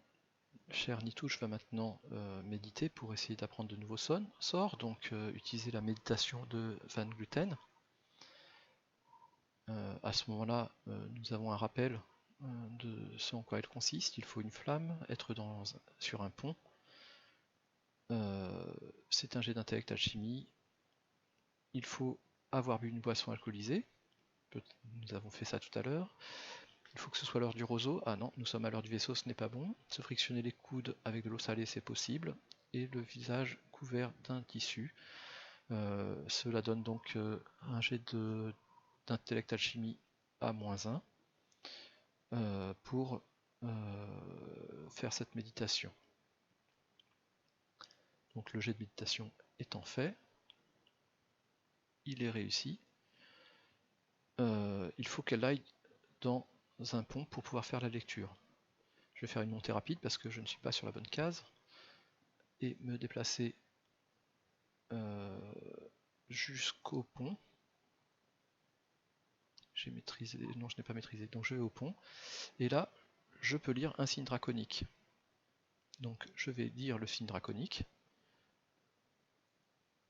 cher Nitouche va maintenant méditer pour essayer d'apprendre de nouveaux sorts, donc utiliser la méditation de Van Gluten. À ce moment-là, nous avons un rappel de ce en quoi elle consiste. Il faut une flamme, être sur un pont. C'est un jet d'intellect alchimie. Il faut avoir bu une boisson alcoolisée. Nous avons fait ça tout à l'heure. Il faut que ce soit l'heure du roseau. Ah non, nous sommes à l'heure du vaisseau, ce n'est pas bon. Se frictionner les coudes avec de l'eau salée, c'est possible. Et le visage couvert d'un tissu. Cela donne donc un jet d'intellect alchimie à -1 pour faire cette méditation. Donc le jet de méditation étant fait, il est réussi. Il faut qu'elle aille dans un pont pour pouvoir faire la lecture. Je vais faire une montée rapide parce que je ne suis pas sur la bonne case et me déplacer jusqu'au pont. J'ai maîtrisé, non je n'ai pas maîtrisé, donc je vais au pont et là je peux lire un signe draconique. Donc je vais lire le signe draconique,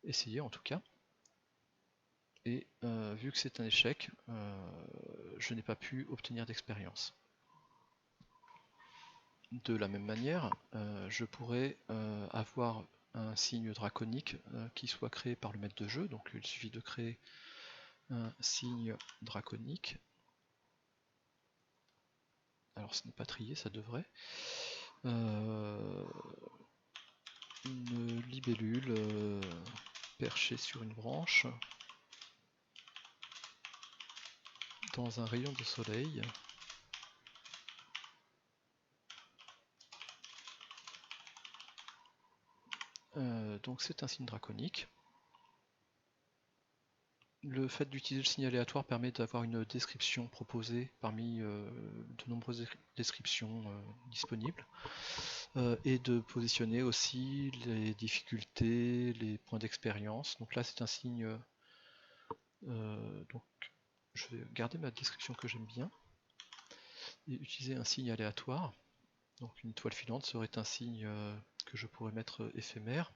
essayer en tout cas, et vu que c'est un échec, je n'ai pas pu obtenir d'expérience. De la même manière, je pourrais avoir un signe draconique qui soit créé par le maître de jeu, donc il suffit de créer un signe draconique. Alors ce n'est pas trié, ça devrait. Une libellule perchée sur une branche dans un rayon de soleil. Donc c'est un signe draconique. Le fait d'utiliser le signe aléatoire permet d'avoir une description proposée parmi de nombreuses descriptions disponibles et de positionner aussi les difficultés, les points d'expérience. Donc là c'est un signe, donc je vais garder ma description que j'aime bien et utiliser un signe aléatoire. Donc une étoile filante serait un signe que je pourrais mettre éphémère.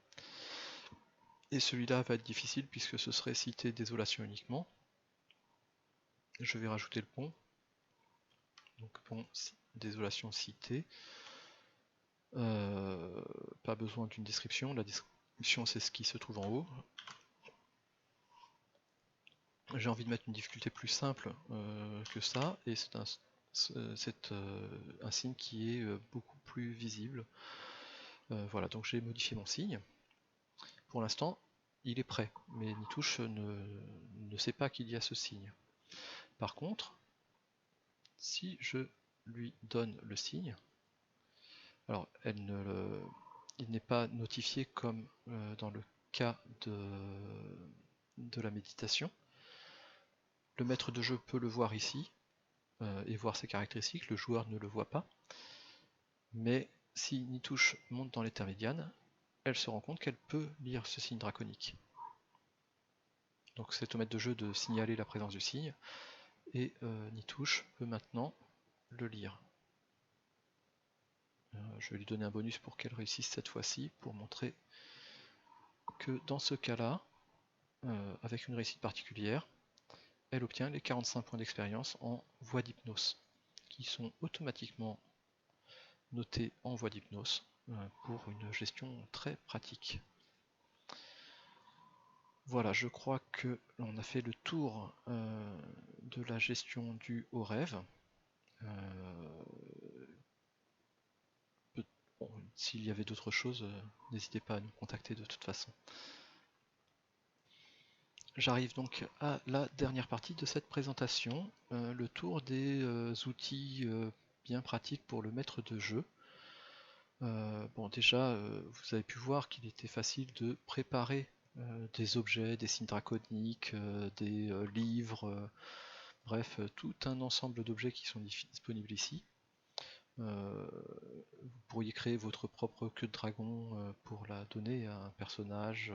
Et celui-là va être difficile puisque ce serait cité désolation uniquement. Je vais rajouter le pont. Donc pont, désolation cité. Pas besoin d'une description. La description c'est ce qui se trouve en haut. J'ai envie de mettre une difficulté plus simple que ça. Et c'est un signe qui est beaucoup plus visible. Voilà, donc j'ai modifié mon signe. Pour l'instant, il est prêt, mais Nitouche ne sait pas qu'il y a ce signe. Par contre, si je lui donne le signe, alors il n'est pas notifié comme dans le cas de la méditation. Le maître de jeu peut le voir ici et voir ses caractéristiques, le joueur ne le voit pas. Mais si Nitouche monte dans les terres médianes, elle se rend compte qu'elle peut lire ce signe draconique. Donc c'est au maître de jeu de signaler la présence du signe, et Nitouche peut maintenant le lire. Je vais lui donner un bonus pour qu'elle réussisse cette fois-ci, pour montrer que dans ce cas-là, avec une réussite particulière, elle obtient les 45 points d'expérience en voie d'hypnose, qui sont automatiquement notés en voie d'hypnose pour une gestion très pratique. Voilà, je crois que l'on a fait le tour de la gestion due au rêve. Bon, s'il y avait d'autres choses, n'hésitez pas à nous contacter de toute façon. J'arrive donc à la dernière partie de cette présentation, le tour des outils bien pratiques pour le maître de jeu. Bon, déjà, vous avez pu voir qu'il était facile de préparer des objets, des signes draconiques, des livres, bref, tout un ensemble d'objets qui sont disponibles ici. Vous pourriez créer votre propre queue de dragon pour la donner à un personnage,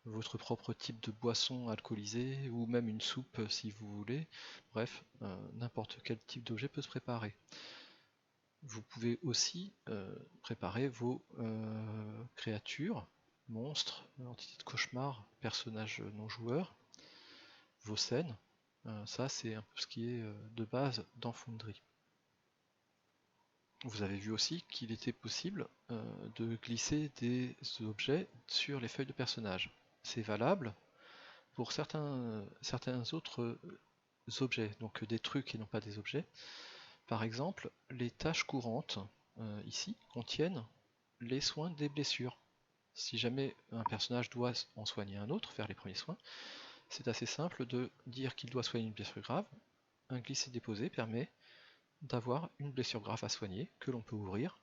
votre propre type de boisson alcoolisée, ou même une soupe si vous voulez. Bref, n'importe quel type d'objet peut se préparer. Vous pouvez aussi préparer vos créatures, monstres, entités de cauchemar, personnages non joueurs, vos scènes. Ça, c'est un peu ce qui est de base dans Foundry. Vous avez vu aussi qu'il était possible de glisser des objets sur les feuilles de personnages. C'est valable pour certains autres objets, donc des trucs et non pas des objets. Par exemple, les tâches courantes ici contiennent les soins des blessures. Si jamais un personnage doit en soigner un autre, faire les premiers soins, c'est assez simple de dire qu'il doit soigner une blessure grave. Un glisser-déposer permet d'avoir une blessure grave à soigner que l'on peut ouvrir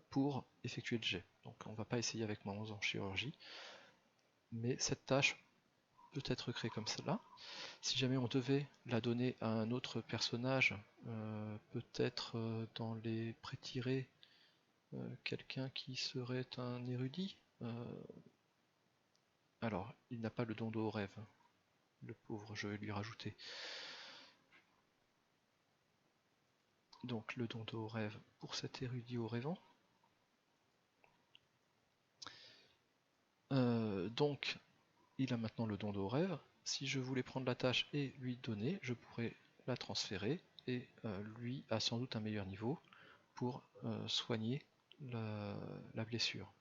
pour effectuer le jet. Donc on ne va pas essayer avec moi en chirurgie, mais cette tâche peut être créée comme cela. Si jamais on devait la donner à un autre personnage, peut-être dans les pré-tirés, quelqu'un qui serait un érudit. Alors, il n'a pas le don de haut rêve, le pauvre, je vais lui rajouter. Donc le don de haut rêve pour cet érudit haut rêvant. Donc, il a maintenant le don de haut rêve. Si je voulais prendre la tâche et lui donner, je pourrais la transférer et lui a sans doute un meilleur niveau pour soigner la blessure.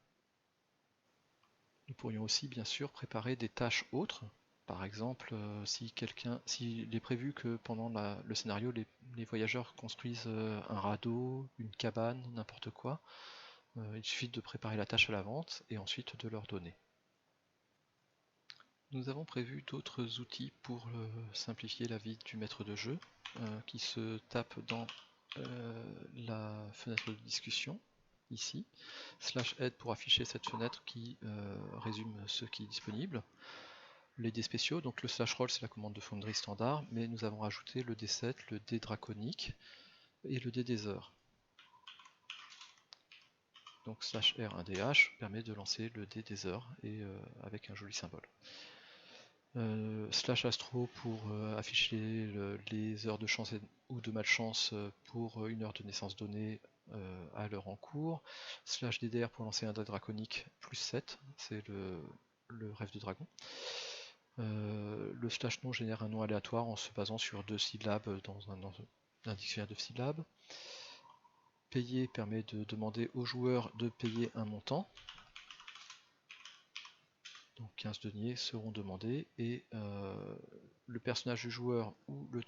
Nous pourrions aussi bien sûr préparer des tâches autres. Par exemple, s'il est prévu que pendant le scénario, les voyageurs construisent un radeau, une cabane, n'importe quoi, il suffit de préparer la tâche à l'avance et ensuite de leur donner. Nous avons prévu d'autres outils pour simplifier la vie du maître de jeu, qui se tape dans la fenêtre de discussion, ici, /aide pour afficher cette fenêtre qui résume ce qui est disponible. Les dés spéciaux, donc le /roll c'est la commande de Foundry standard, mais nous avons rajouté le D7, le dé draconique et le dé des heures. Donc /R1DH permet de lancer le dé des heures et avec un joli symbole. /astro pour afficher les heures de chance ou de malchance pour une heure de naissance donnée à l'heure en cours. /DDR pour lancer un dé draconique plus 7, c'est le rêve de dragon. Le /nom génère un nom aléatoire en se basant sur 2 syllabes dans un dictionnaire de syllabes. Payer permet de demander au joueur de payer un montant. Donc 15 deniers seront demandés et le personnage du joueur ou le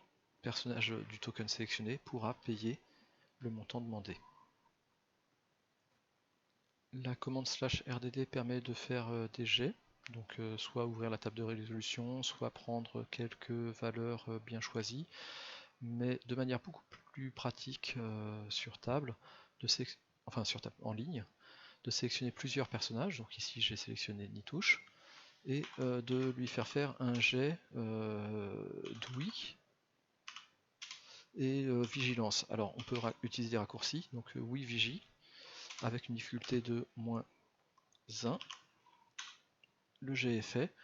personnage du token sélectionné pourra payer le montant demandé. La commande /RDD permet de faire des jets, donc soit ouvrir la table de résolution, soit prendre quelques valeurs bien choisies, mais de manière beaucoup plus pratique sur table, en ligne, de sélectionner plusieurs personnages. Donc ici j'ai sélectionné Nitouche, et de lui faire un jet d'ouïe et vigilance. Alors on peut utiliser des raccourcis, donc oui vigie, avec une difficulté de -1. Le jet est fait,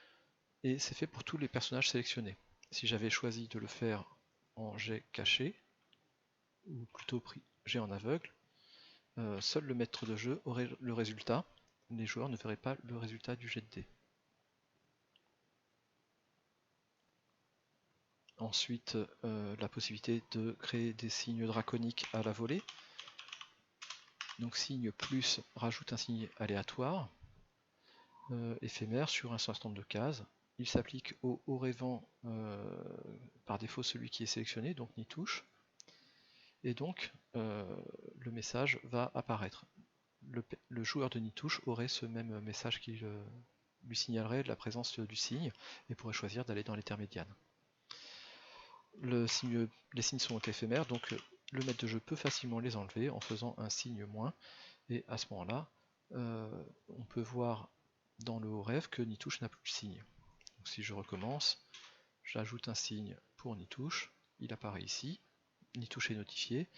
et c'est fait pour tous les personnages sélectionnés. Si j'avais choisi de le faire en jet caché, ou plutôt pris jet en aveugle, seul le maître de jeu aurait le résultat, les joueurs ne verraient pas le résultat du jet de dés. Ensuite, la possibilité de créer des signes draconiques à la volée. Donc signe plus rajoute un signe aléatoire, éphémère sur un certain nombre de cases. Il s'applique au haut rêvant, par défaut celui qui est sélectionné, donc Nitouche. Et donc le message va apparaître. Le joueur de Nitouche aurait ce même message qui lui signalerait la présence du signe et pourrait choisir d'aller dans l'intermédiaire. Les signes sont éphémères, donc le maître de jeu peut facilement les enlever en faisant un signe moins, et à ce moment-là, on peut voir dans le haut rêve que Nitouche n'a plus de signe. Donc si je recommence, j'ajoute un signe pour Nitouche, il apparaît ici, Nitouche est notifié.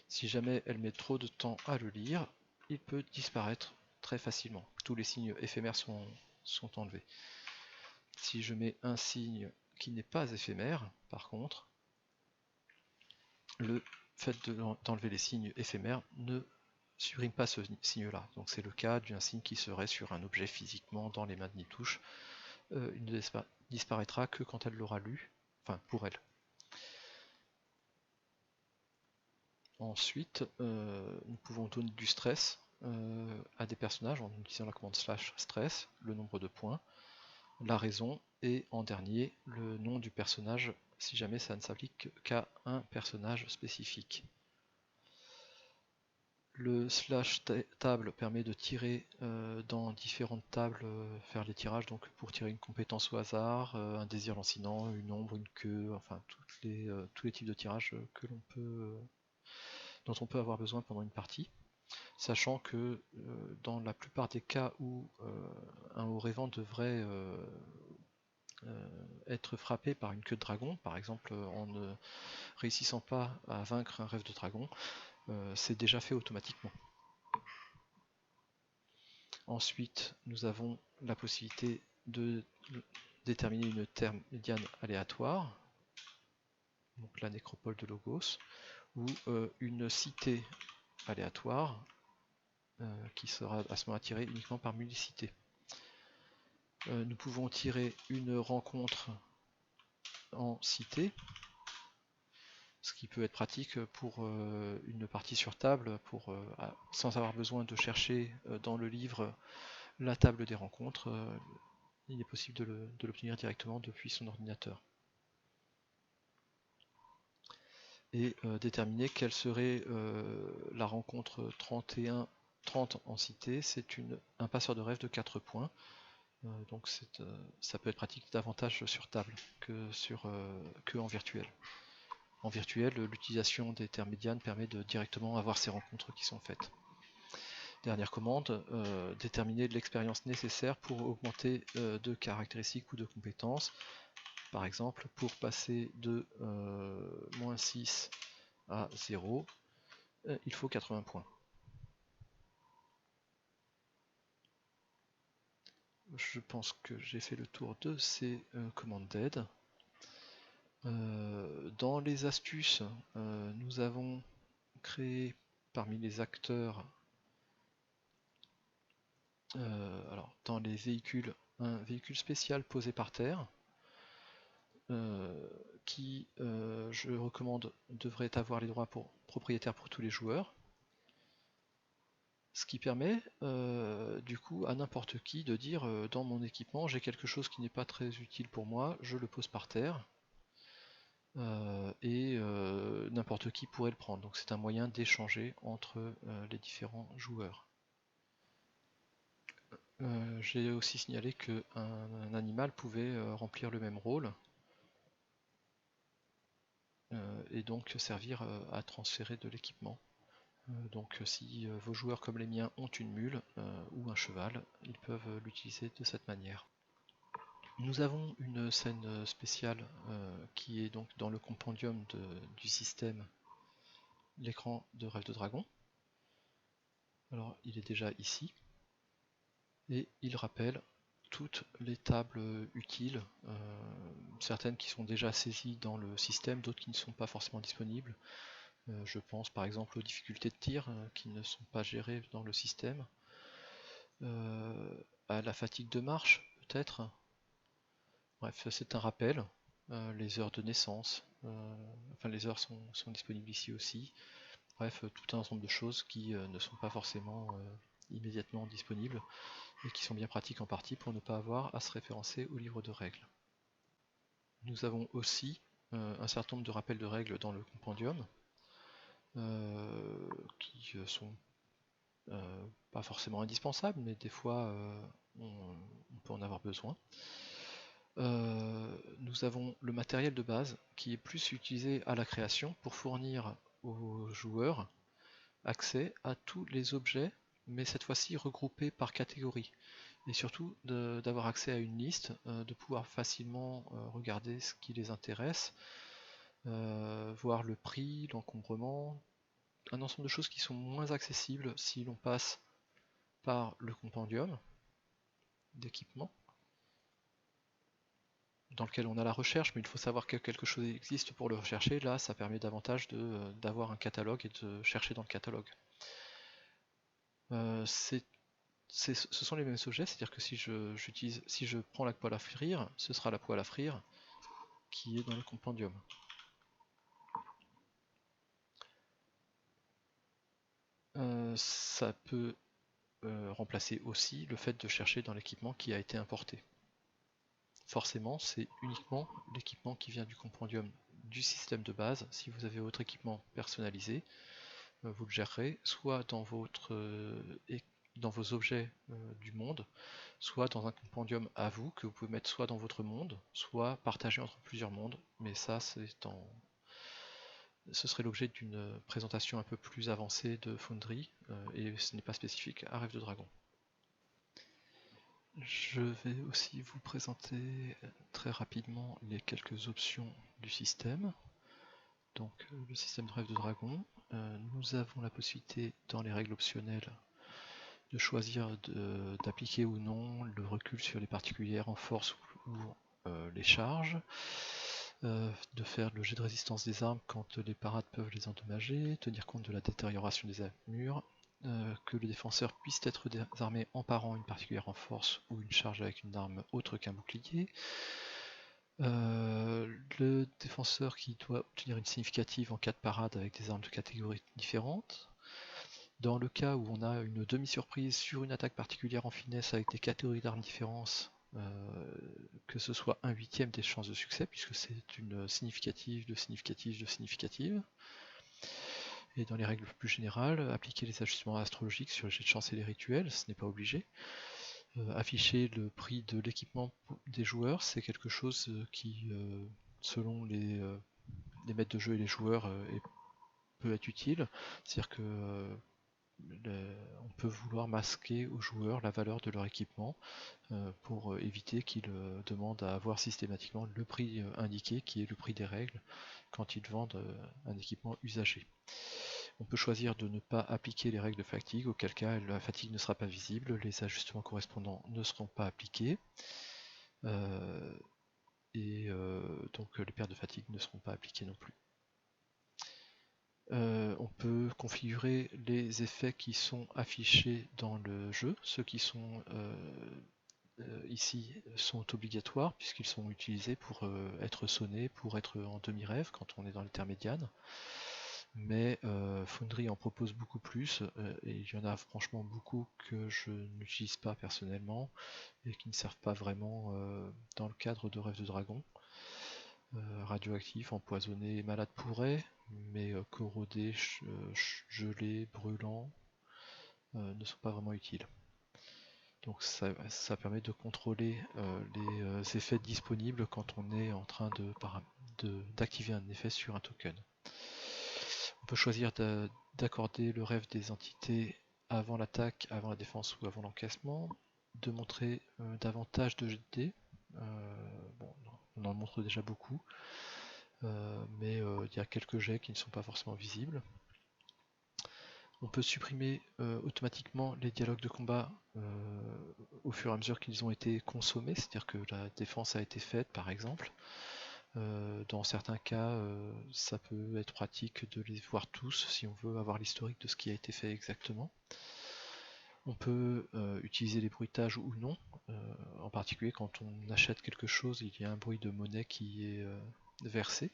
Si jamais elle met trop de temps à le lire, il peut disparaître très facilement. Tous les signes éphémères sont enlevés. Si je mets un signe qui n'est pas éphémère, par contre, le fait d'enlever les signes éphémères ne supprime pas ce signe-là. Donc c'est le cas d'un signe qui serait sur un objet physiquement dans les mains de Nitouche. Il ne disparaîtra que quand elle l'aura lu, enfin pour elle. Ensuite, nous pouvons donner du stress à des personnages en utilisant la commande /stress, le nombre de points, la raison, et en dernier, le nom du personnage, si jamais ça ne s'applique qu'à un personnage spécifique. Le /table permet de tirer dans différentes tables, faire les tirages, donc pour tirer une compétence au hasard, un désir lancinant, une ombre, une queue, enfin tous les types de tirages dont on peut avoir besoin pendant une partie. Sachant que dans la plupart des cas où un haut rêvant devrait être frappé par une queue de dragon, par exemple en ne réussissant pas à vaincre un rêve de dragon, c'est déjà fait automatiquement. Ensuite, nous avons la possibilité de déterminer une terme médiane aléatoire, donc la nécropole de Logos, ou une cité aléatoire, qui sera à ce moment-là tirée uniquement par municité. Nous pouvons tirer une rencontre en cité, ce qui peut être pratique pour une partie sur table, sans avoir besoin de chercher dans le livre la table des rencontres. Il est possible de l'obtenir directement depuis son ordinateur. Et déterminer quelle serait la rencontre 30 en cité, c'est un passeur de rêve de 4 points. Donc ça peut être pratique davantage sur table que en virtuel. En virtuel, l'utilisation des termes médianes permet de directement avoir ces rencontres qui sont faites. Dernière commande, déterminer l'expérience nécessaire pour augmenter de caractéristiques ou de compétences. Par exemple, pour passer de -6 à 0, il faut 80 points. Je pense que j'ai fait le tour de ces commandes d'aide. Dans les astuces, nous avons créé parmi les acteurs, alors dans les véhicules, un véhicule spécial posé par terre, qui, je recommande, devrait avoir les droits propriétaires pour tous les joueurs. Ce qui permet du coup à n'importe qui de dire dans mon équipement j'ai quelque chose qui n'est pas très utile pour moi, je le pose par terre, et n'importe qui pourrait le prendre. Donc c'est un moyen d'échanger entre les différents joueurs. J'ai aussi signalé qu'un animal pouvait remplir le même rôle et donc servir à transférer de l'équipement. Donc si vos joueurs comme les miens ont une mule ou un cheval, ils peuvent l'utiliser de cette manière. Nous avons une scène spéciale qui est donc dans le compendium du système, l'écran de Rêve de Dragon. Alors il est déjà ici, et il rappelle toutes les tables utiles, certaines qui sont déjà saisies dans le système, d'autres qui ne sont pas forcément disponibles. Je pense par exemple aux difficultés de tir qui ne sont pas gérées dans le système, à la fatigue de marche peut-être. Bref, c'est un rappel. Les heures de naissance, enfin les heures sont disponibles ici aussi. Bref, tout un ensemble de choses qui ne sont pas forcément immédiatement disponibles et qui sont bien pratiques en partie pour ne pas avoir à se référencer au livre de règles. Nous avons aussi un certain nombre de rappels de règles dans le compendium qui sont pas forcément indispensables, mais des fois on peut en avoir besoin. Nous avons le matériel de base qui est plus utilisé à la création pour fournir aux joueurs accès à tous les objets, mais cette fois-ci regroupés par catégorie. et surtout d'avoir accès à une liste, de pouvoir facilement regarder ce qui les intéresse, voir le prix, l'encombrement, un ensemble de choses qui sont moins accessibles si l'on passe par le compendium d'équipement, dans lequel on a la recherche, mais il faut savoir que quelque chose existe pour le rechercher. Là, ça permet davantage d'avoir un catalogue et de chercher dans le catalogue. Ce sont les mêmes objets, c'est-à-dire que si je prends la poêle à frire, ce sera la poêle à frire qui est dans le compendium. Ça peut remplacer aussi le fait de chercher dans l'équipement qui a été importé. Forcément, c'est uniquement l'équipement qui vient du compendium du système de base. Si vous avez votre équipement personnalisé, vous le gérerez soit dans vos objets du monde, soit dans un compendium à vous que vous pouvez mettre soit dans votre monde, soit partagé entre plusieurs mondes. Mais ça, ce serait l'objet d'une présentation un peu plus avancée de Foundry, et ce n'est pas spécifique à Rêve de Dragon. Je vais aussi vous présenter très rapidement les quelques options du système. Donc le système de Rêve de Dragon, nous avons la possibilité dans les règles optionnelles de choisir d'appliquer ou non le recul sur les particulières en force ou les charges, de faire le jet de résistance des armes quand les parades peuvent les endommager, tenir compte de la détérioration des armures, que le défenseur puisse être désarmé en parant une particulière en force ou une charge avec une arme autre qu'un bouclier, le défenseur qui doit obtenir une significative en cas de parade avec des armes de catégories différentes. Dans le cas où on a une demi-surprise sur une attaque particulière en finesse avec des catégories d'armes différentes, que ce soit un huitième des chances de succès, puisque c'est une significative de significative de significative. Et dans les règles plus générales, appliquer les ajustements astrologiques sur les jets de chance et les rituels, ce n'est pas obligé. Afficher le prix de l'équipement des joueurs, c'est quelque chose qui, selon les maîtres de jeu et les joueurs, peut être utile. C'est-à-dire que on peut vouloir masquer aux joueurs la valeur de leur équipement pour éviter qu'ils demandent à avoir systématiquement le prix indiqué, qui est le prix des règles, quand ils vendent un équipement usagé. On peut choisir de ne pas appliquer les règles de fatigue, auquel cas la fatigue ne sera pas visible, les ajustements correspondants ne seront pas appliqués, donc les pertes de fatigue ne seront pas appliquées non plus. On peut configurer les effets qui sont affichés dans le jeu. Ceux qui sont ici sont obligatoires puisqu'ils sont utilisés pour être sonnés, pour être en demi-rêve quand on est dans l'intermédiane. Mais Foundry en propose beaucoup plus, et il y en a franchement beaucoup que je n'utilise pas personnellement et qui ne servent pas vraiment dans le cadre de Rêve de Dragon. Radioactif, empoisonné, malade pourrait, mais corrodé, gelé, brûlant ne sont pas vraiment utiles. Donc ça permet de contrôler les effets disponibles quand on est en train d'activer un effet sur un token. On peut choisir d'accorder le rêve des entités avant l'attaque, avant la défense ou avant l'encaissement, de montrer davantage de jets de dés. Bon, on en montre déjà beaucoup, mais il y a quelques jets qui ne sont pas forcément visibles. On peut supprimer automatiquement les dialogues de combat au fur et à mesure qu'ils ont été consommés, c'est-à-dire que la défense a été faite par exemple. Dans certains cas, ça peut être pratique de les voir tous si on veut avoir l'historique de ce qui a été fait exactement. On peut utiliser les bruitages ou non, en particulier quand on achète quelque chose, il y a un bruit de monnaie qui est versé.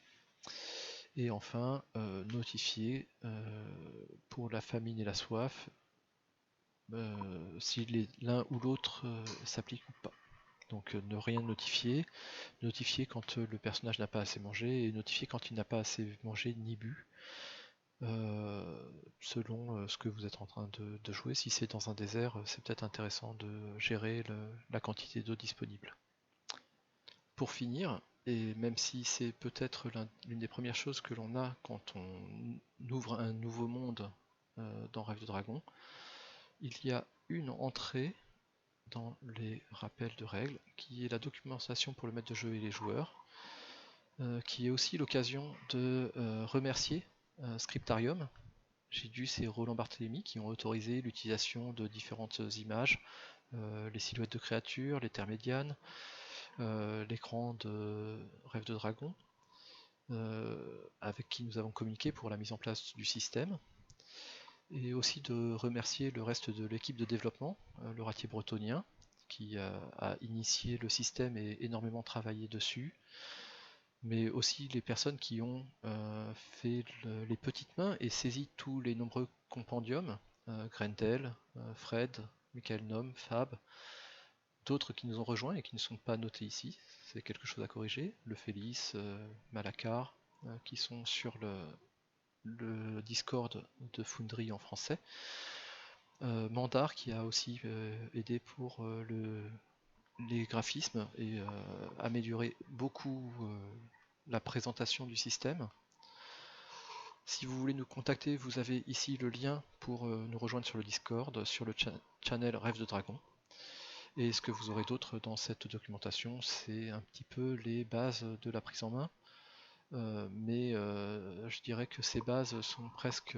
Et enfin, notifier pour la famine et la soif si l'un ou l'autre s'applique ou pas. Donc ne rien notifier, notifier quand le personnage n'a pas assez mangé et notifier quand il n'a pas assez mangé ni bu, selon ce que vous êtes en train de jouer. Si c'est dans un désert, c'est peut-être intéressant de gérer la quantité d'eau disponible. Pour finir, et même si c'est peut-être l'une des premières choses que l'on a quand on ouvre un nouveau monde dans Rêve de Dragon, il y a une entrée dans les rappels de règles, qui est la documentation pour le maître de jeu et les joueurs, qui est aussi l'occasion de remercier Scriptarium, Gidus et Roland Barthélemy qui ont autorisé l'utilisation de différentes images, les silhouettes de créatures, les terres médianes, l'écran de Rêve de Dragon, avec qui nous avons communiqué pour la mise en place du système, et aussi de remercier le reste de l'équipe de développement, le ratier bretonien, qui a initié le système et énormément travaillé dessus, mais aussi les personnes qui ont fait les petites mains et saisi tous les nombreux compendiums, Grendel, Fred, Michael Nom, Fab, d'autres qui nous ont rejoints et qui ne sont pas notés ici, c'est quelque chose à corriger, le Félix, Malacar, qui sont sur le Discord de Foundry en français, Mandar qui a aussi aidé pour les graphismes et améliorer beaucoup la présentation du système. Si vous voulez nous contacter, vous avez ici le lien pour nous rejoindre sur le Discord, sur le channel Rêve de Dragon. Et ce que vous aurez d'autre dans cette documentation, c'est un petit peu les bases de la prise en main. Mais je dirais que ces bases sont presque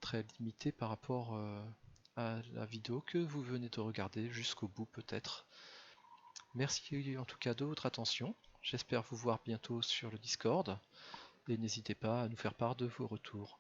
très limitées par rapport à la vidéo que vous venez de regarder jusqu'au bout peut-être. Merci en tout cas de votre attention, j'espère vous voir bientôt sur le Discord, et n'hésitez pas à nous faire part de vos retours.